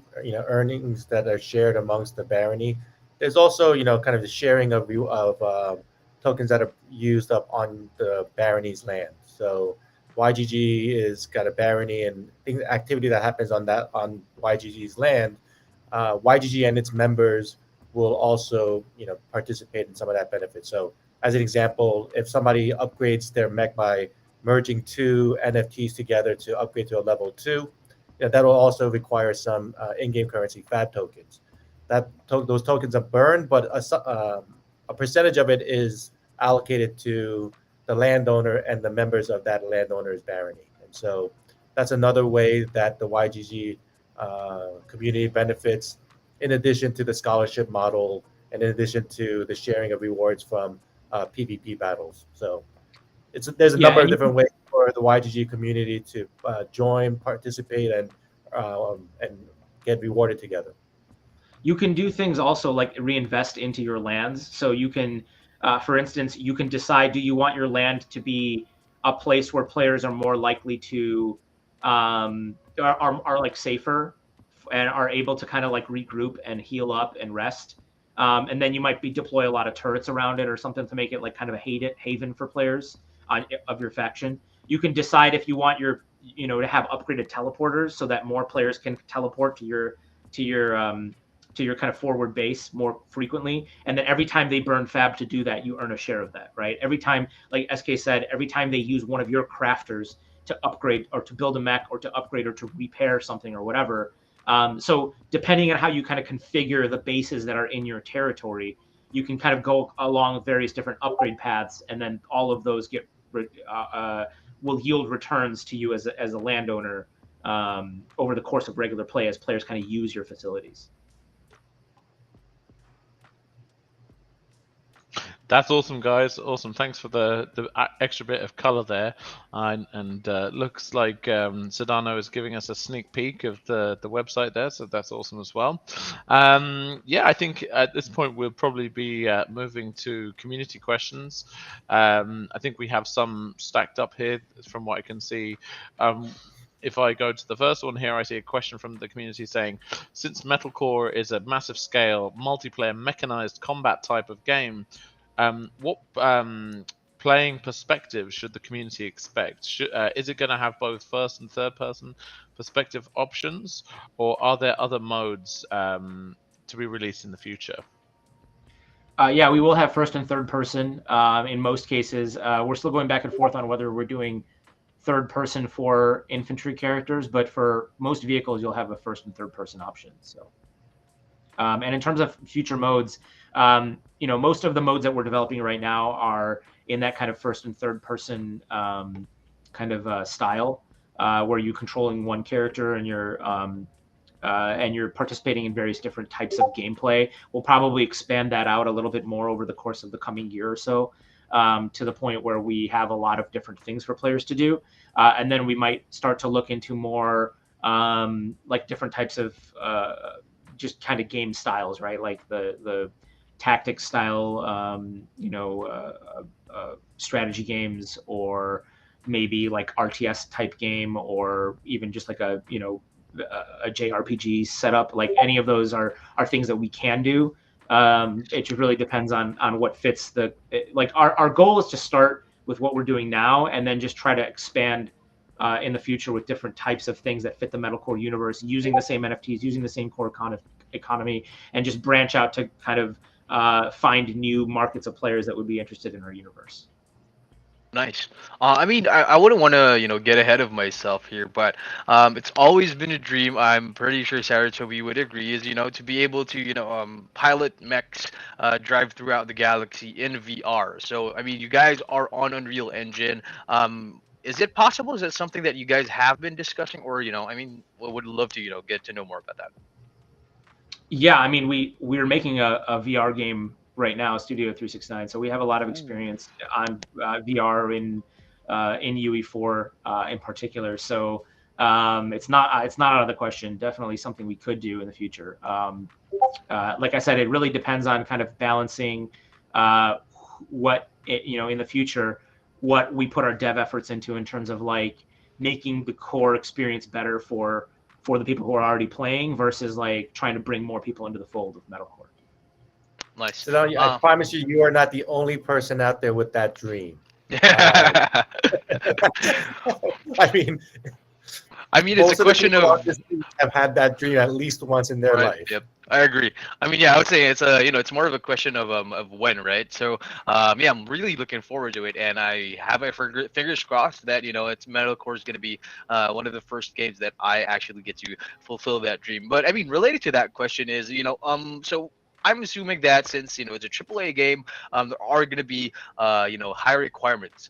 earnings that are shared amongst the barony, there's also kind of the sharing of tokens that are used up on the barony's land. So YGG is got a barony, and activity that happens on YGG's land, YGG and its members will also participate in some of that benefit. So as an example, if somebody upgrades their mech by merging 2 NFTs together to upgrade to a level 2, that will also require some in-game currency FAB tokens. Those tokens are burned, but a percentage of it is allocated to the landowner and the members of that landowner's barony. And so that's another way that the YGG community benefits, in addition to the scholarship model and in addition to the sharing of rewards from PvP battles. So there's a number of different ways for the YGG community to join, participate, and get rewarded together. You can do things also like reinvest into your lands. So you can, for instance, you can decide, do you want your land to be a place where players are more likely to are like safer and are able to kind of like regroup and heal up and rest. And then you might deploy a lot of turrets around it or something to make it like kind of a haven for players of your faction. You can decide if you want your to have upgraded teleporters so that more players can teleport to your kind of forward base more frequently, and then every time they burn fab to do that, you earn a share of that, right? Every time, like SK said, every time they use one of your crafters to upgrade or to build a mech or to upgrade or to repair something or whatever. So depending on how you kind of configure the bases that are in your territory, you can kind of go along various different upgrade paths, and then all of those will yield returns to you as a landowner over the course of regular play as players kind of use your facilities. That's awesome, guys. Awesome. Thanks for the extra bit of color there. And looks like Sedano is giving us a sneak peek of the website there, so that's awesome as well. Yeah, I think at this point we'll probably be moving to community questions. I think we have some stacked up here from what I can see. if I go to the first one here, I see a question from the community saying, since Metalcore is a massive scale, multiplayer, mechanized combat type of game, what playing perspective should the community expect? Is it going to have both first and third person perspective options, or are there other modes to be released in the future? Yeah, we will have first and third person in most cases. We're still going back and forth on whether we're doing third person for infantry characters, but for most vehicles, you'll have a first and third person option. So, and in terms of future modes, most of the modes that we're developing right now are in that kind of first and third person kind of style, where you're controlling one character and you're participating in various different types of gameplay. We'll probably expand that out a little bit more over the course of the coming year or so, to the point where we have a lot of different things for players to do. And then we might start to look into more like different types of just kind of game styles, right? Like the tactics style, strategy games, or maybe like RTS type game, or even just like a JRPG setup. Like any of those are things that we can do. It just really depends on what fits our goal is to start with what we're doing now, and then just try to expand in the future with different types of things that fit the Metalcore universe, using the same NFTs, using the same core economy, and just branch out to kind of find new markets of players that would be interested in our universe. Nice. I mean, I wouldn't want to, get ahead of myself here, but it's always been a dream. I'm pretty sure Saratobi would agree, is, to be able to, pilot mechs, drive throughout the galaxy in VR. So, I mean, you guys are on Unreal Engine. Is it possible? Is it something that you guys have been discussing, or, I mean, we would love to, get to know more about that. Yeah, I mean, we're making a VR game right now, Studio 369. So we have a lot of experience on VR in UE4 in particular. So it's not out of the question. Definitely something we could do in the future. Like I said, it really depends on kind of balancing in the future, what we put our dev efforts into in terms of like making the core experience better for the people who are already playing, versus like trying to bring more people into the fold of Metalcore. Nice. So now, I promise you are not the only person out there with that dream. I mean, it's a question of have had that dream at least once in their life. Yep, I agree. I mean, yeah, I would say it's it's more of a question of when, right? So, yeah, I'm really looking forward to it, and I have my fingers crossed that it's Metalcore is going to be one of the first games that I actually get to fulfill that dream. But I mean, related to that question is, so I'm assuming that since it's a AAA game, there are going to be high requirements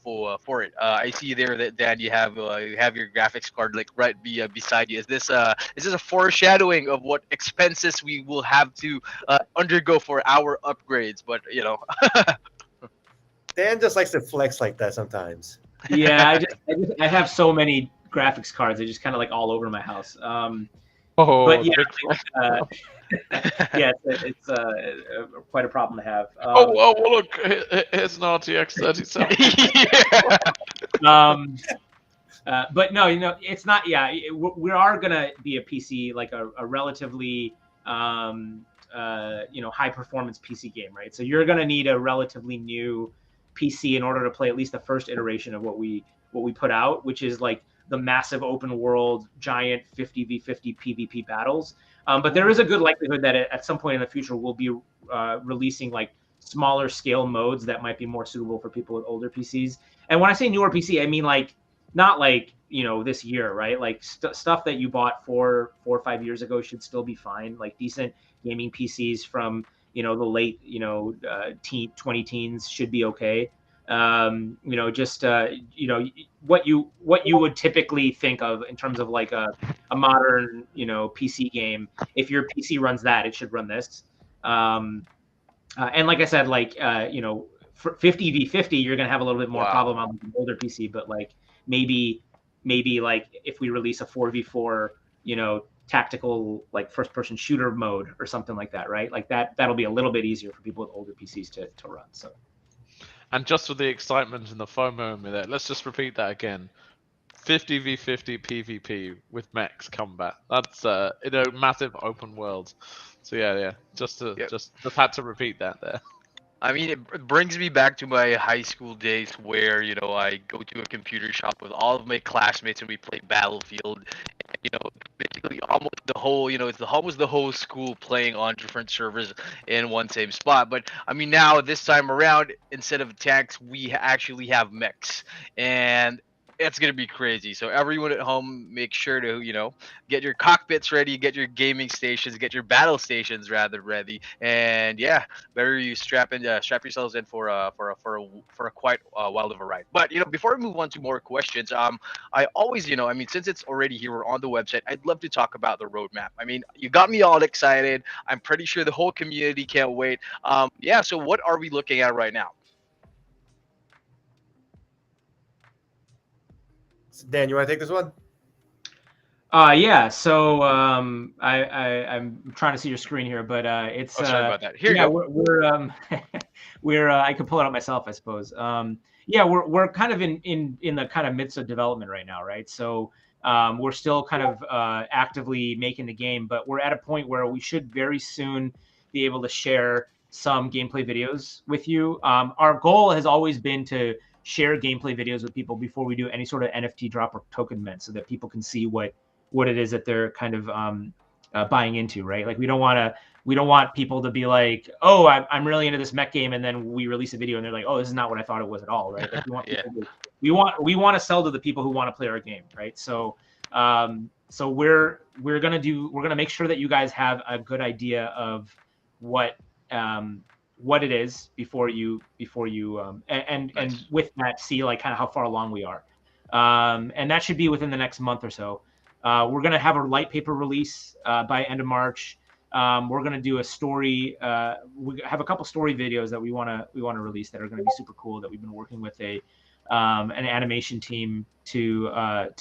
for it. I see there that Dan, you have your graphics card like right beside you. Is this a foreshadowing of what expenses we will have to undergo for our upgrades? But Dan just likes to flex like that sometimes. Yeah, I have so many graphics cards. They're just kind of like all over my house. But yeah, yeah, it's quite a problem to have. Well, look, here's an RTX 3070. But no, it's not. Yeah, we are gonna be a PC, like a relatively high performance PC game, right? So you're gonna need a relatively new PC in order to play at least the first iteration of what we put out, which is like the massive open world giant 50v50 PvP battles. But there is a good likelihood that at some point in the future we'll be releasing like smaller scale modes that might be more suitable for people with older PCs. And when I say newer PC, I mean like not like this year, right? Like stuff that you bought 4 or 5 years ago should still be fine. Like decent gaming PCs from the late 20 teens should be okay. What you would typically think of in terms of like a modern PC game. If your PC runs that, it should run this. And like I said, like for 50v50, you're gonna have a little bit more problem on the older PC. But like maybe like if we release a 4v4, tactical like first person shooter mode or something like that, right? Like that'll be a little bit easier for people with older PCs to run. So. And just for the excitement and the FOMO in me there, let's just repeat that again. 50v50 PvP with Mechs Combat. That's massive open world. So yeah, just had to repeat that there. I mean, it brings me back to my high school days where, I go to a computer shop with all of my classmates and we play Battlefield. And, basically almost the whole, it's almost the whole school playing on different servers in one same spot. But I mean, now this time around, instead of tanks, we actually have mechs. And it's gonna be crazy. So everyone at home, make sure to get your cockpits ready, get your gaming stations, get your battle stations rather ready, and yeah, better you strap yourselves in for a quite wild of a ride. But before we move on to more questions, I always I mean, since it's already here, we're on the website. I'd love to talk about the roadmap. I mean, you got me all excited. I'm pretty sure the whole community can't wait. Yeah. So what are we looking at right now? Dan, you want to take this one? Yeah. So I'm trying to see your screen here, but it's Oh, sorry about that. Here you yeah, go. we're I could pull it out myself, I suppose. Yeah, we're kind of in the kind of midst of development right now, right? So we're still kind of actively making the game, but we're at a point where we should very soon be able to share some gameplay videos with you. Our goal has always been to share gameplay videos with people before we do any sort of NFT drop or token mint, so that people can see what it is that they're kind of buying into, right? Like we don't want people to be like, oh, I'm really into this mech game, and then we release a video and they're like, oh, this is not what I thought it was at all, right? Like we want Yeah. people we want to sell to the people who want to play our game, right? So so we're gonna make sure that you guys have a good idea of what it is before you and Nice. with that, see like kind of how far along we are, and that should be within the next month or so. We're going to have a light paper release by end of March. We're going to do a story. We have a couple story videos that we want to release that are going to be super cool, that we've been working with an animation team to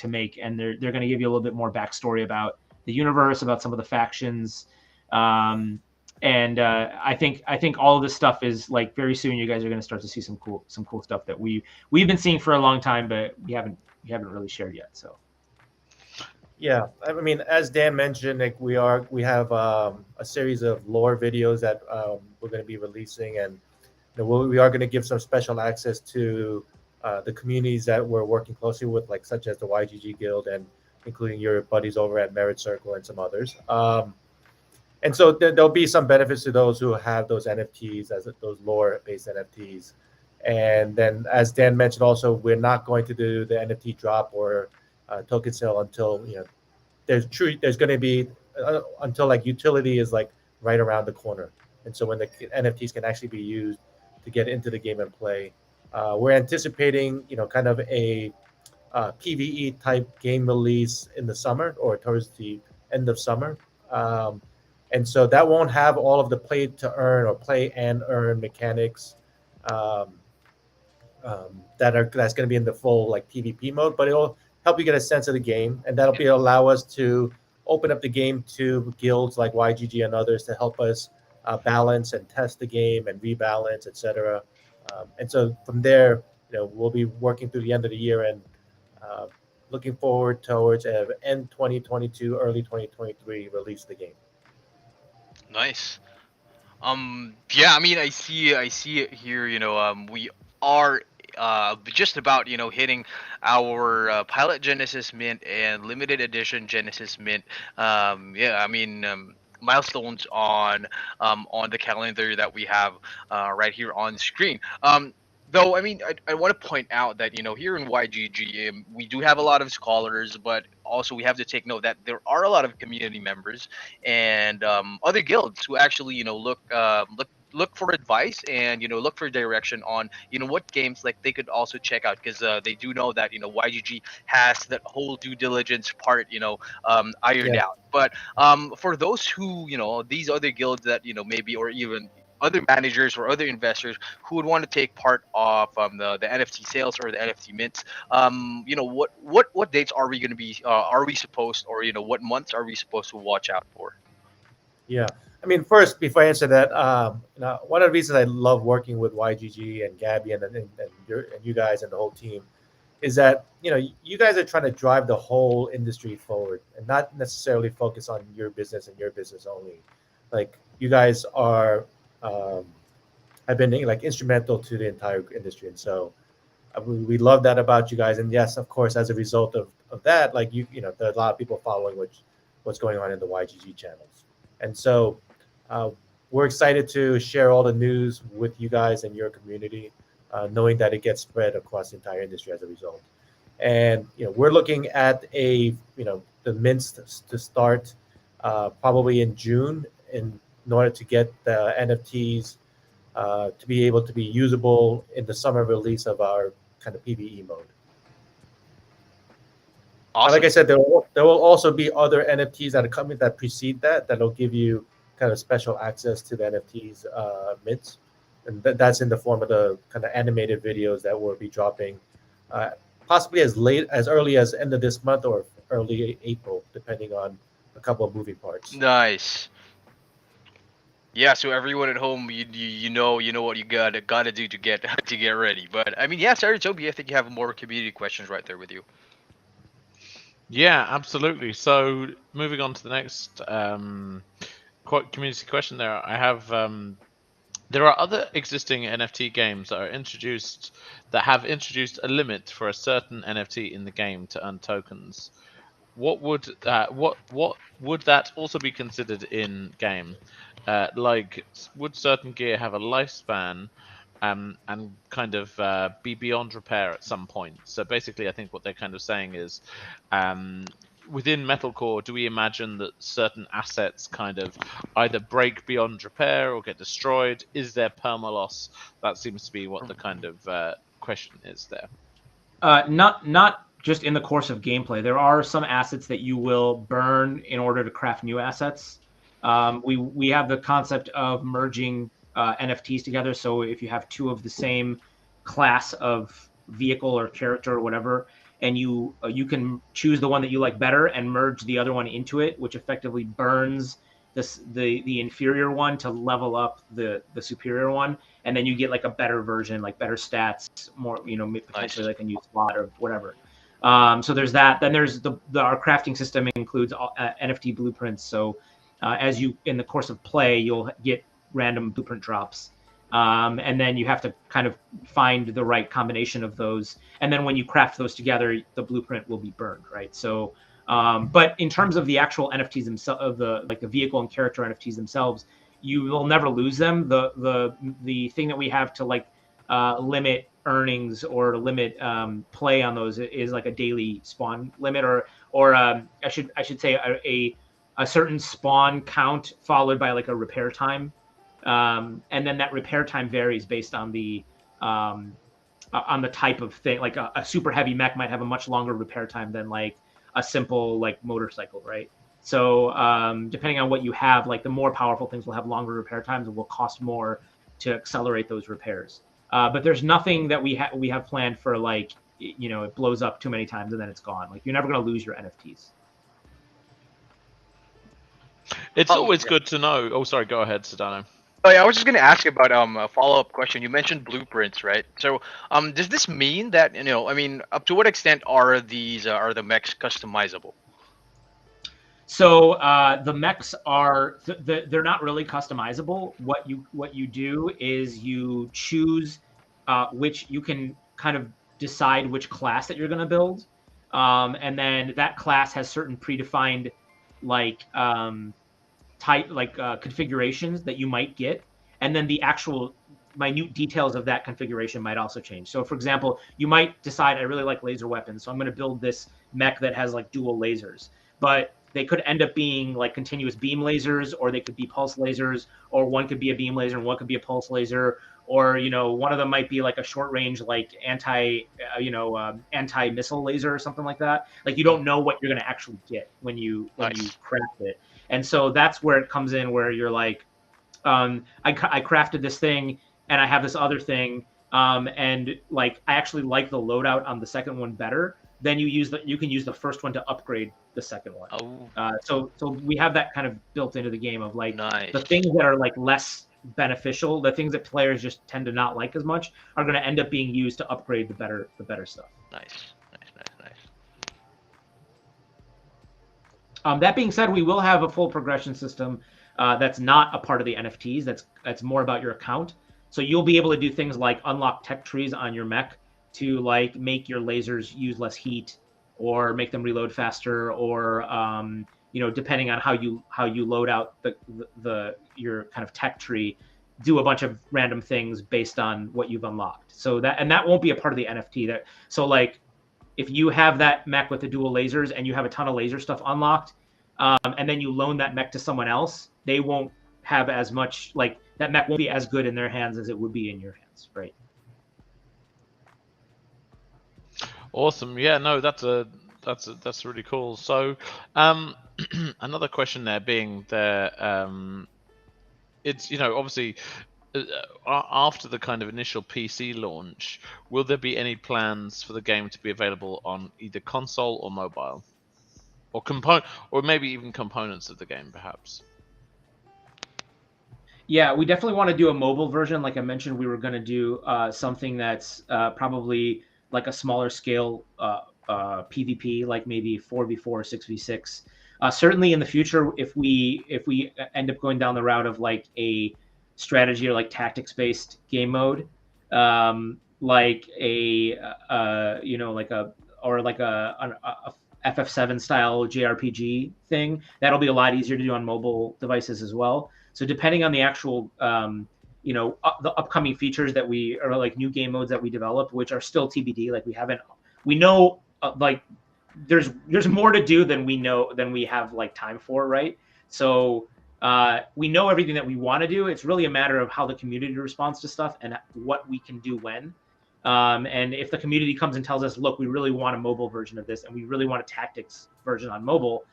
make, and they're going to give you a little bit more backstory about the universe, about some of the factions. And I think all of this stuff is like very soon you guys are going to start to see some cool stuff that we've been seeing for a long time, but we haven't really shared yet. So. Yeah, I mean, as Dan mentioned, like we have a series of lore videos that we're going to be releasing, and we are going to give some special access to the communities that we're working closely with, like such as the YGG Guild, and including your buddies over at Merit Circle and some others. And so there'll be some benefits to those who have those NFTs, as those lore-based NFTs. And then, as Dan mentioned, also we're not going to do the NFT drop or token sale until there's going to be until like utility is like right around the corner, and so when the NFTs can actually be used to get into the game and play. We're anticipating kind of a PVE type game release in the summer or towards the end of summer, and so that won't have all of the play to earn or play and earn mechanics that's going to be in the full like PvP mode, but it'll help you get a sense of the game, and that'll allow us to open up the game to guilds like YGG and others to help us balance and test the game and rebalance, etc. And so from there, we'll be working through the end of the year and looking forward towards end 2022, early 2023 release of the game. Nice. Yeah, I mean, I see it here. We are just about hitting our pilot Genesis mint and limited edition Genesis mint. Yeah, I mean, milestones on the calendar that we have right here on screen. Though, I mean, I want to point out that here in YGG, we do have a lot of scholars, but also we have to take note that there are a lot of community members and other guilds who actually look for advice and look for direction on what games like they could also check out, because they do know that YGG has that whole due diligence part ironed out. But for those who these other guilds that maybe, or even other managers or other investors who would want to take part of the NFT sales or the NFT mints, what dates are we going to be are we supposed, or what months are we supposed to watch out for? Yeah, I mean, first, before I answer that, one of the reasons I love working with YGG and Gabby and you guys and the whole team is that you guys are trying to drive the whole industry forward and not necessarily focus on your business and your business only. Like you guys are have been like instrumental to the entire industry, and so we love that about you guys. And yes, of course, as a result of that, like there are a lot of people following what's going on in the YGG channels, and so uh, we're excited to share all the news with you guys and your community, knowing that it gets spread across the entire industry as a result. And we're looking at the mints to start probably in June in order to get the NFTs to be able to be usable in the summer release of our kind of PvE mode. Awesome. Like I said, there will also be other NFTs that are coming that precede that'll give you kind of special access to the NFTs mints, and that's in the form of the kind of animated videos that will be dropping, possibly as early as end of this month or early April, depending on a couple of moving parts. Nice. Yeah, so everyone at home, you know what you gotta do to get to get ready. But I mean, yeah, Sarah Toby, I think you have more community questions right there with you. Yeah, absolutely. So moving on to the next community question, there I have. There are other existing NFT games that have introduced a limit for a certain NFT in the game to earn tokens. What would that also be considered in game? Like, would certain gear have a lifespan, and kind of be beyond repair at some point? So basically, I think what they're kind of saying is, within Metalcore, do we imagine that certain assets kind of either break beyond repair or get destroyed? Is there permaloss? That seems to be what the kind of question is there. Not just in the course of gameplay. There are some assets that you will burn in order to craft new assets. We have the concept of merging NFTs together. So if you have two of the same class of vehicle or character or whatever, and you can choose the one that you like better and merge the other one into it, which effectively burns the inferior one to level up the superior one, and then you get like a better version, like better stats, more potentially like a new slot or whatever. So there's that. Then there's our crafting system includes NFT blueprints. So as you in the course of play, you'll get random blueprint drops. And then you have to kind of find the right combination of those. And then when you craft those together, the blueprint will be burned, right? So, but in terms of the actual NFTs themselves, of the vehicle and character NFTs themselves, you will never lose them. The thing that we have to limit earnings or to limit play on those is like a daily spawn limit, or I should say a certain spawn count followed by like a repair time. And then that repair time varies based on the type of thing. Like a super heavy mech might have a much longer repair time than like a simple like motorcycle, right? So depending on what you have, like the more powerful things will have longer repair times and will cost more to accelerate those repairs. But there's nothing that we have planned for like it blows up too many times and then it's gone. Like you're never going to lose your NFTs. It's always good to know. Oh, sorry. Go ahead, Sedano. Oh yeah, I was just gonna ask about a follow-up question. You mentioned blueprints, right? So does this mean that I mean, up to what extent are the mechs customizable? So the mechs are they're not really customizable. What you do is you choose which you can kind of decide which class that you're going to build, and then that class has certain predefined configurations that you might get, and then the actual minute details of that configuration might also change. So for example, you might decide I really like laser weapons, so I'm going to build this mech that has like dual lasers, but they could end up being like continuous beam lasers, or they could be pulse lasers, or one could be a beam laser and one could be a pulse laser, or one of them might be like a short range like anti-missile laser or something like that. Like you don't know what you're going to actually get when you craft it. And so that's where it comes in, where you're like, I crafted this thing and I have this other thing, and like I actually like the loadout on the second one better. Then you can use the first one to upgrade the second one. So we have that kind of built into the game of like the things that are like less beneficial, the things that players just tend to not like as much, are going to end up being used to upgrade the better stuff. Nice. That being said, we will have a full progression system that's not a part of the NFTs. That's more about your account. So you'll be able to do things like unlock tech trees on your mech to like make your lasers use less heat, or make them reload faster, or depending on how you load out your kind of tech tree, do a bunch of random things based on what you've unlocked. So that won't be a part of the NFT. So like, if you have that mech with the dual lasers and you have a ton of laser stuff unlocked, and then you loan that mech to someone else, they won't have as much, like that mech won't be as good in their hands as it would be in your hands, right? Awesome. Yeah, no, that's really cool. So, another question there being it's obviously after the kind of initial PC launch, will there be any plans for the game to be available on either console or mobile, or maybe even components of the game, perhaps? Yeah, we definitely want to do a mobile version. Like I mentioned, we were going to do something that's probably like a smaller scale PvP, like maybe 4v4, 6v6. Certainly in the future, if we end up going down the route of like a strategy or like tactics based game mode, like a like a FF7 style JRPG thing, that'll be a lot easier to do on mobile devices as well. So depending on the actual the upcoming features that we, or like new game modes that we develop, which are still TBD, like we know like there's more to do than we have like time for, right? So we know everything that we want to do. It's really a matter of how the community responds to stuff and what we can do when. And if the community comes and tells us, look, we really want a mobile version of this and we really want a tactics version on mobile,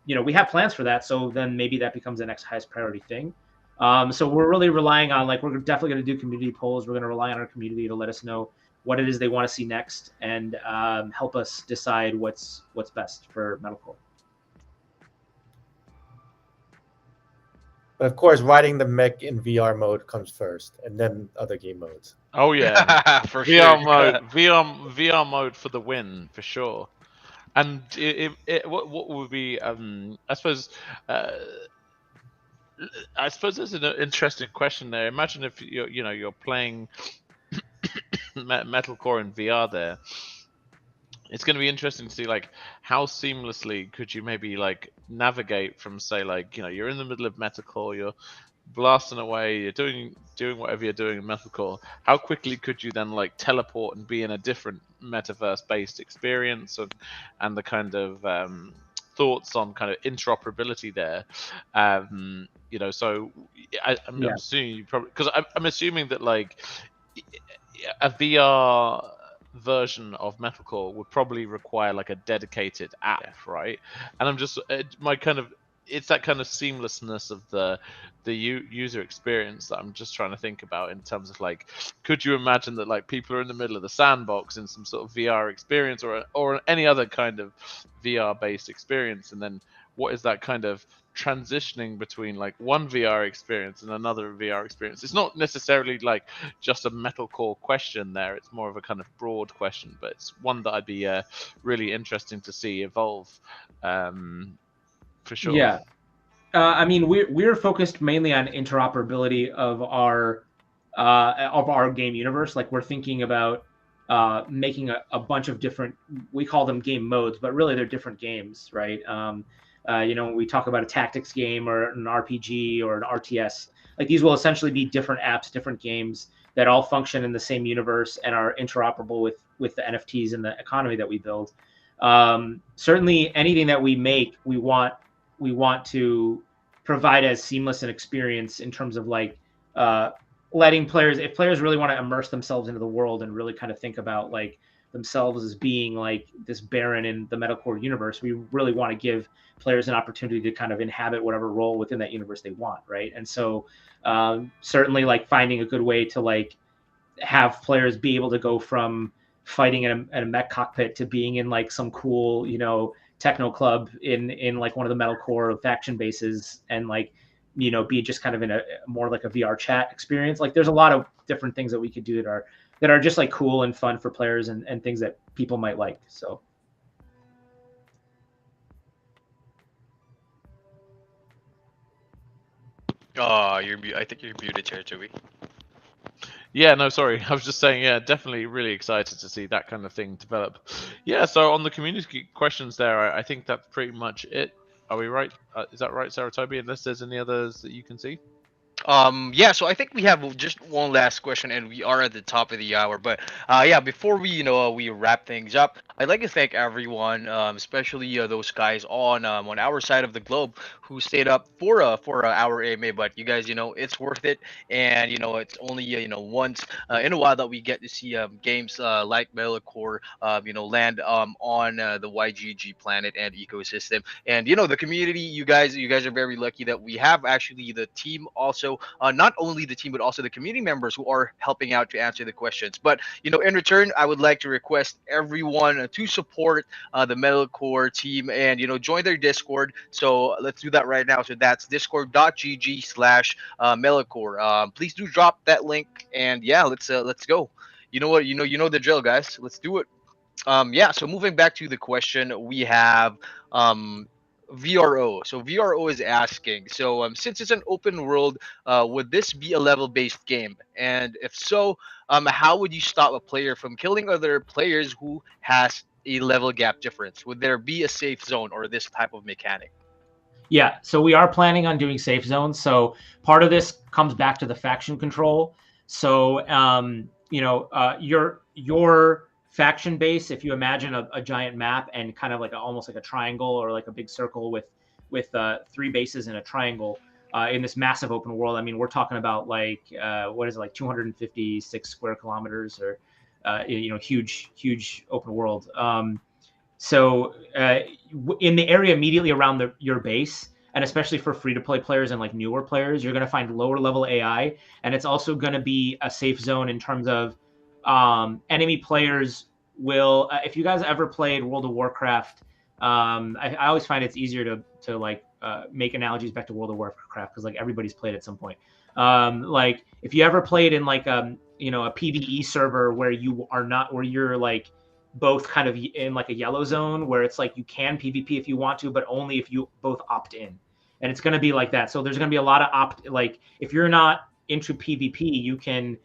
we have plans for that. So then maybe that becomes the next highest priority thing. So we're really relying on, like, we're definitely going to do community polls. We're going to rely on our community to let us know what it is they want to see next, and help us decide what's best for Metalcore. But of course, riding the mech in VR mode comes first, and then other game modes. Oh yeah, For VR sure. mode, VR mode for the win, for sure. And what would be? I suppose there's an interesting question there. Imagine if you're playing Metalcore in VR there. It's going to be interesting to see like how seamlessly could you maybe like navigate from, say, like you're in the middle of Metalcore, you're blasting away, you're doing whatever you're doing in Metalcore. How quickly could you then like teleport and be in a different metaverse-based experience, and the kind of thoughts on kind of interoperability there. So I'm assuming you probably, because I'm assuming that like a VR version of Metalcore would probably require like a dedicated app, right? And I'm just it's that kind of seamlessness of the user experience that I'm just trying to think about, in terms of like, could you imagine that like people are in the middle of the sandbox in some sort of VR experience, or any other kind of VR based experience, and then what is that kind of transitioning between like one VR experience and another VR experience? It's not necessarily like just a Metalcore question there, it's more of a kind of broad question, but it's one that I'd be really interesting to see evolve, for sure. Yeah. I mean, we're focused mainly on interoperability of our game universe. Like, we're thinking about making a bunch of different, we call them game modes, but really they're different games, right? When we talk about a tactics game or an RPG or an RTS, like these will essentially be different apps, different games that all function in the same universe and are interoperable with the NFTs and the economy that we build. Certainly anything that we make, we want to provide as seamless an experience in terms of like letting players, if players really want to immerse themselves into the world and really kind of think about like themselves as being like this Baron in the Metalcore universe, we really want to give players an opportunity to kind of inhabit whatever role within that universe they want, right? And so certainly like finding a good way to like have players be able to go from fighting in a mech cockpit to being in like some cool, techno club in like one of the Metalcore faction bases, and like, be just kind of in a more like a VR chat experience. Like, there's a lot of different things that we could do that are that are just like cool and fun for players and things that people might like. So. Oh, I think you're muted here, Joey. Yeah, no, sorry. I was just saying, yeah, definitely really excited to see that kind of thing develop. Yeah, so on the community questions there, I think that's pretty much it. Are we right? Is that right, Saratobi? Unless there's any others that you can see? Yeah, so I think we have just one last question, and we are at the top of the hour. But yeah, before we, we wrap things up, I'd like to thank everyone, especially those guys on our side of the globe who stayed up for our AMA. But you guys, it's worth it, and it's only once in a while that we get to see games like Metalcore, land on the YGG planet and ecosystem. And the community, you guys are very lucky that we have actually the team also, not only the team but also the community members who are helping out to answer the questions. But in return, I would like to request everyone to support the Metalcore team and join their Discord. So let's do that right now. So that's discord.gg/Metalcore. Please do drop that link, and yeah, let's go. You know what? You know the drill, guys. Let's do it. Yeah, so moving back to the question, we have VRO. So VRO is asking, so since it's an open world, would this be a level-based game? And if so, how would you stop a player from killing other players who has a level gap difference? Would there be a safe zone or this type of mechanic? Yeah, so we are planning on doing safe zones. So part of this comes back to the faction control. So your faction base, if you imagine a giant map and kind of like almost like a triangle or like a big circle with 3 bases in a triangle in this massive open world. I mean, we're talking about like what is it, like 256 square kilometers, or huge open world. So in the area immediately around your base, and especially for free-to-play players and like newer players, you're going to find lower level AI, and it's also going to be a safe zone in terms of enemy players will. If you guys ever played World of Warcraft, I always find it's easier to like make analogies back to World of Warcraft because like everybody's played at some point. Like if you ever played in like a PvE server where you're like both kind of in like a yellow zone where it's like you can PvP if you want to, but only if you both opt in. And it's going to be like that. So there's going to be a lot of like if you're not into PvP, you can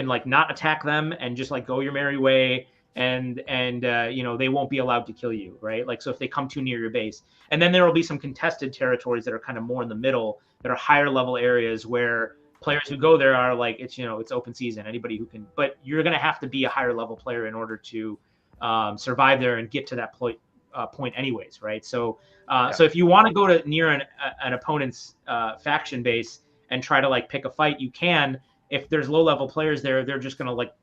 like not attack them and just like go your merry way, and they won't be allowed to kill you, right? Like so if they come too near your base. And then there will be some contested territories that are kind of more in the middle, that are higher level areas where players who go there are like, it's it's open season, anybody who can, but you're going to have to be a higher level player in order to survive there and get to that point anyways, right? So so if you want to go to near an opponent's faction base and try to like pick a fight, you can. If there's low level players there, they're just going to like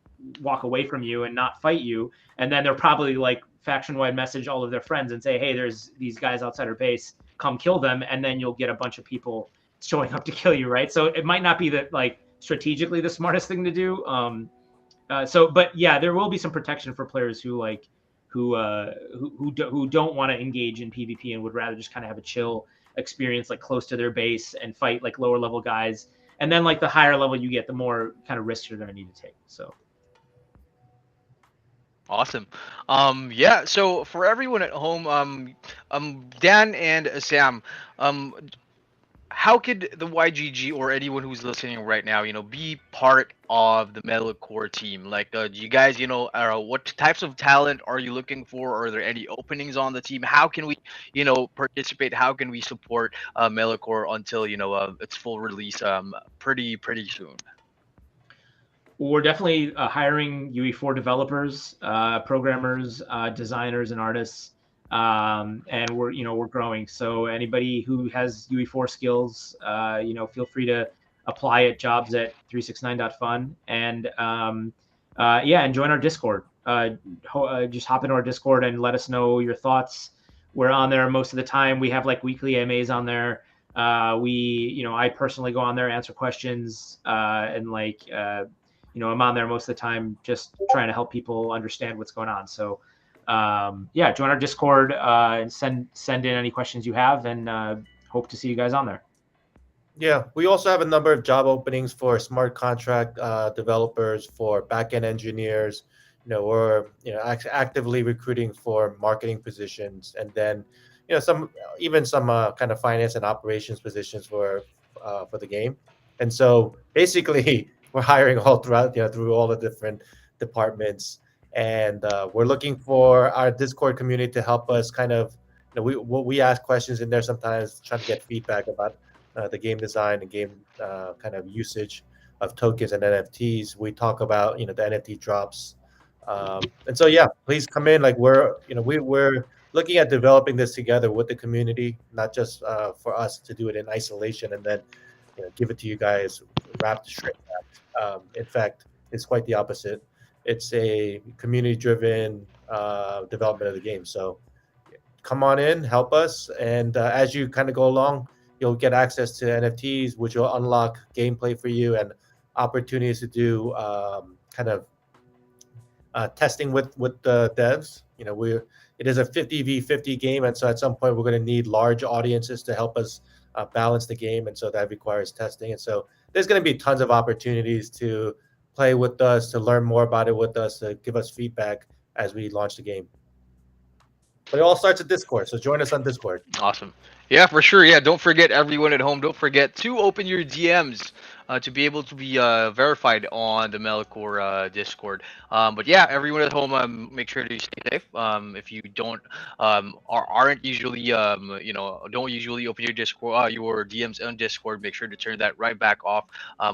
walk away from you and not fight you, and then they'll probably like faction wide message all of their friends and say, hey, there's these guys outside our base, come kill them, and then you'll get a bunch of people showing up to kill you, right? So it might not be that like strategically the smartest thing to do. But yeah, there will be some protection for players who like who don't want to engage in PvP and would rather just kind of have a chill experience like close to their base and fight like lower level guys. And then like the higher level you get, the more kind of risks you're going to need to take. So Awesome. Yeah, so for everyone at home, Dan and Sam, how could the YGG or anyone who's listening right now, be part of the Metalcore team? Like, do you guys, what types of talent are you looking for? Are there any openings on the team? How can we, participate? How can we support Metalcore until, its full release pretty soon? we're definitely hiring UE4 developers, programmers, designers, and artists. And we're growing. So anybody who has UE4 skills, feel free to apply at jobs@369.fun, and and join our Discord. Just hop into our Discord and let us know your thoughts. We're on there most of the time. We have like weekly AMAs on there. I personally go on there, answer questions, and like I'm on there most of the time, just trying to help people understand what's going on. So. Join our Discord and send in any questions you have, and hope to see you guys on there. Yeah, we also have a number of job openings for smart contract developers, for backend engineers. We're actively recruiting for marketing positions, and then some even some kind of finance and operations positions for the game. And so basically, we're hiring all throughout through all the different departments, and we're looking for our Discord community to help us kind of. We ask questions in there sometimes, trying to get feedback about the game design and game kind of usage of tokens and NFTs. We talk about the NFT drops, and so yeah, please come in. Like we're looking at developing this together with the community, not just for us to do it in isolation and then give it to you guys wrapped straight wrapped. In fact, it's quite the opposite. It's a community-driven development of the game. So come on in, help us, and as you kind of go along, you'll get access to NFTs, which will unlock gameplay for you and opportunities to do kind of testing with the devs. It is a 50v50 game, and so at some point we're going to need large audiences to help us balance the game, and so that requires testing. And so there's going to be tons of opportunities to play with us, to learn more about it with us, to give us feedback as we launch the game. But it all starts at Discord, so join us on Discord. Awesome. Yeah, for sure. Yeah, don't forget everyone at home. Don't forget to open your DMs to be able to be verified on the Metalcore Discord. But yeah, everyone at home, make sure to stay safe. If you don't aren't usually don't usually open your Discord your DMs on Discord, make sure to turn that right back off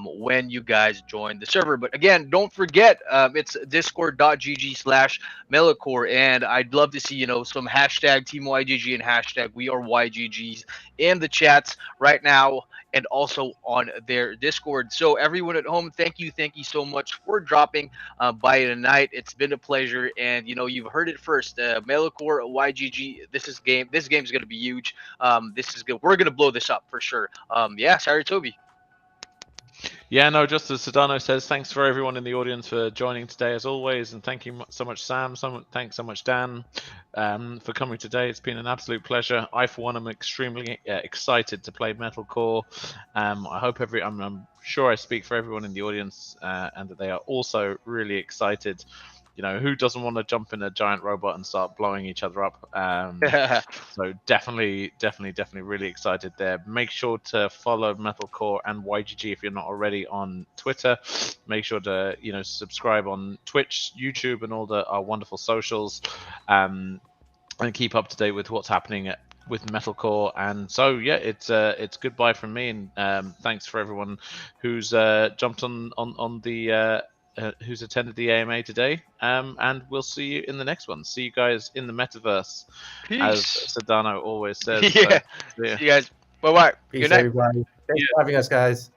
when you guys join the server. But again, don't forget it's discord.gg/Metalcore, and I'd love to see some hashtag Team YGG and hashtag We Are YGGs in the chats right now and also on their Discord. So everyone at home, thank you so much for dropping by tonight. It's been a pleasure, and you've heard it first. Metalcore YGG. This game is going to be huge. This is good. We're going to blow this up for sure. Yeah, sorry, Toby. Yeah, no, just as Sedano says, thanks for everyone in the audience for joining today as always, and thank you so much, Sam. Thanks so much, Dan, for coming today. It's been an absolute pleasure. I, for one, am extremely excited to play Metalcore. I hope I'm sure I speak for everyone in the audience, and that they are also really excited. Who doesn't want to jump in a giant robot and start blowing each other up? So definitely really excited there. Make sure to follow Metalcore and YGG if you're not already on Twitter. Make sure to subscribe on Twitch, YouTube, and all our wonderful socials, and keep up to date with what's happening with Metalcore. And so yeah, it's goodbye from me, and thanks for everyone who's jumped on the who's attended the AMA today, and we'll see you in the next one. See you guys in the metaverse. Peace. As Sedano always says. Yeah. So, See you guys. Bye-bye. Peace, Good night. everybody. Thanks for having us, guys.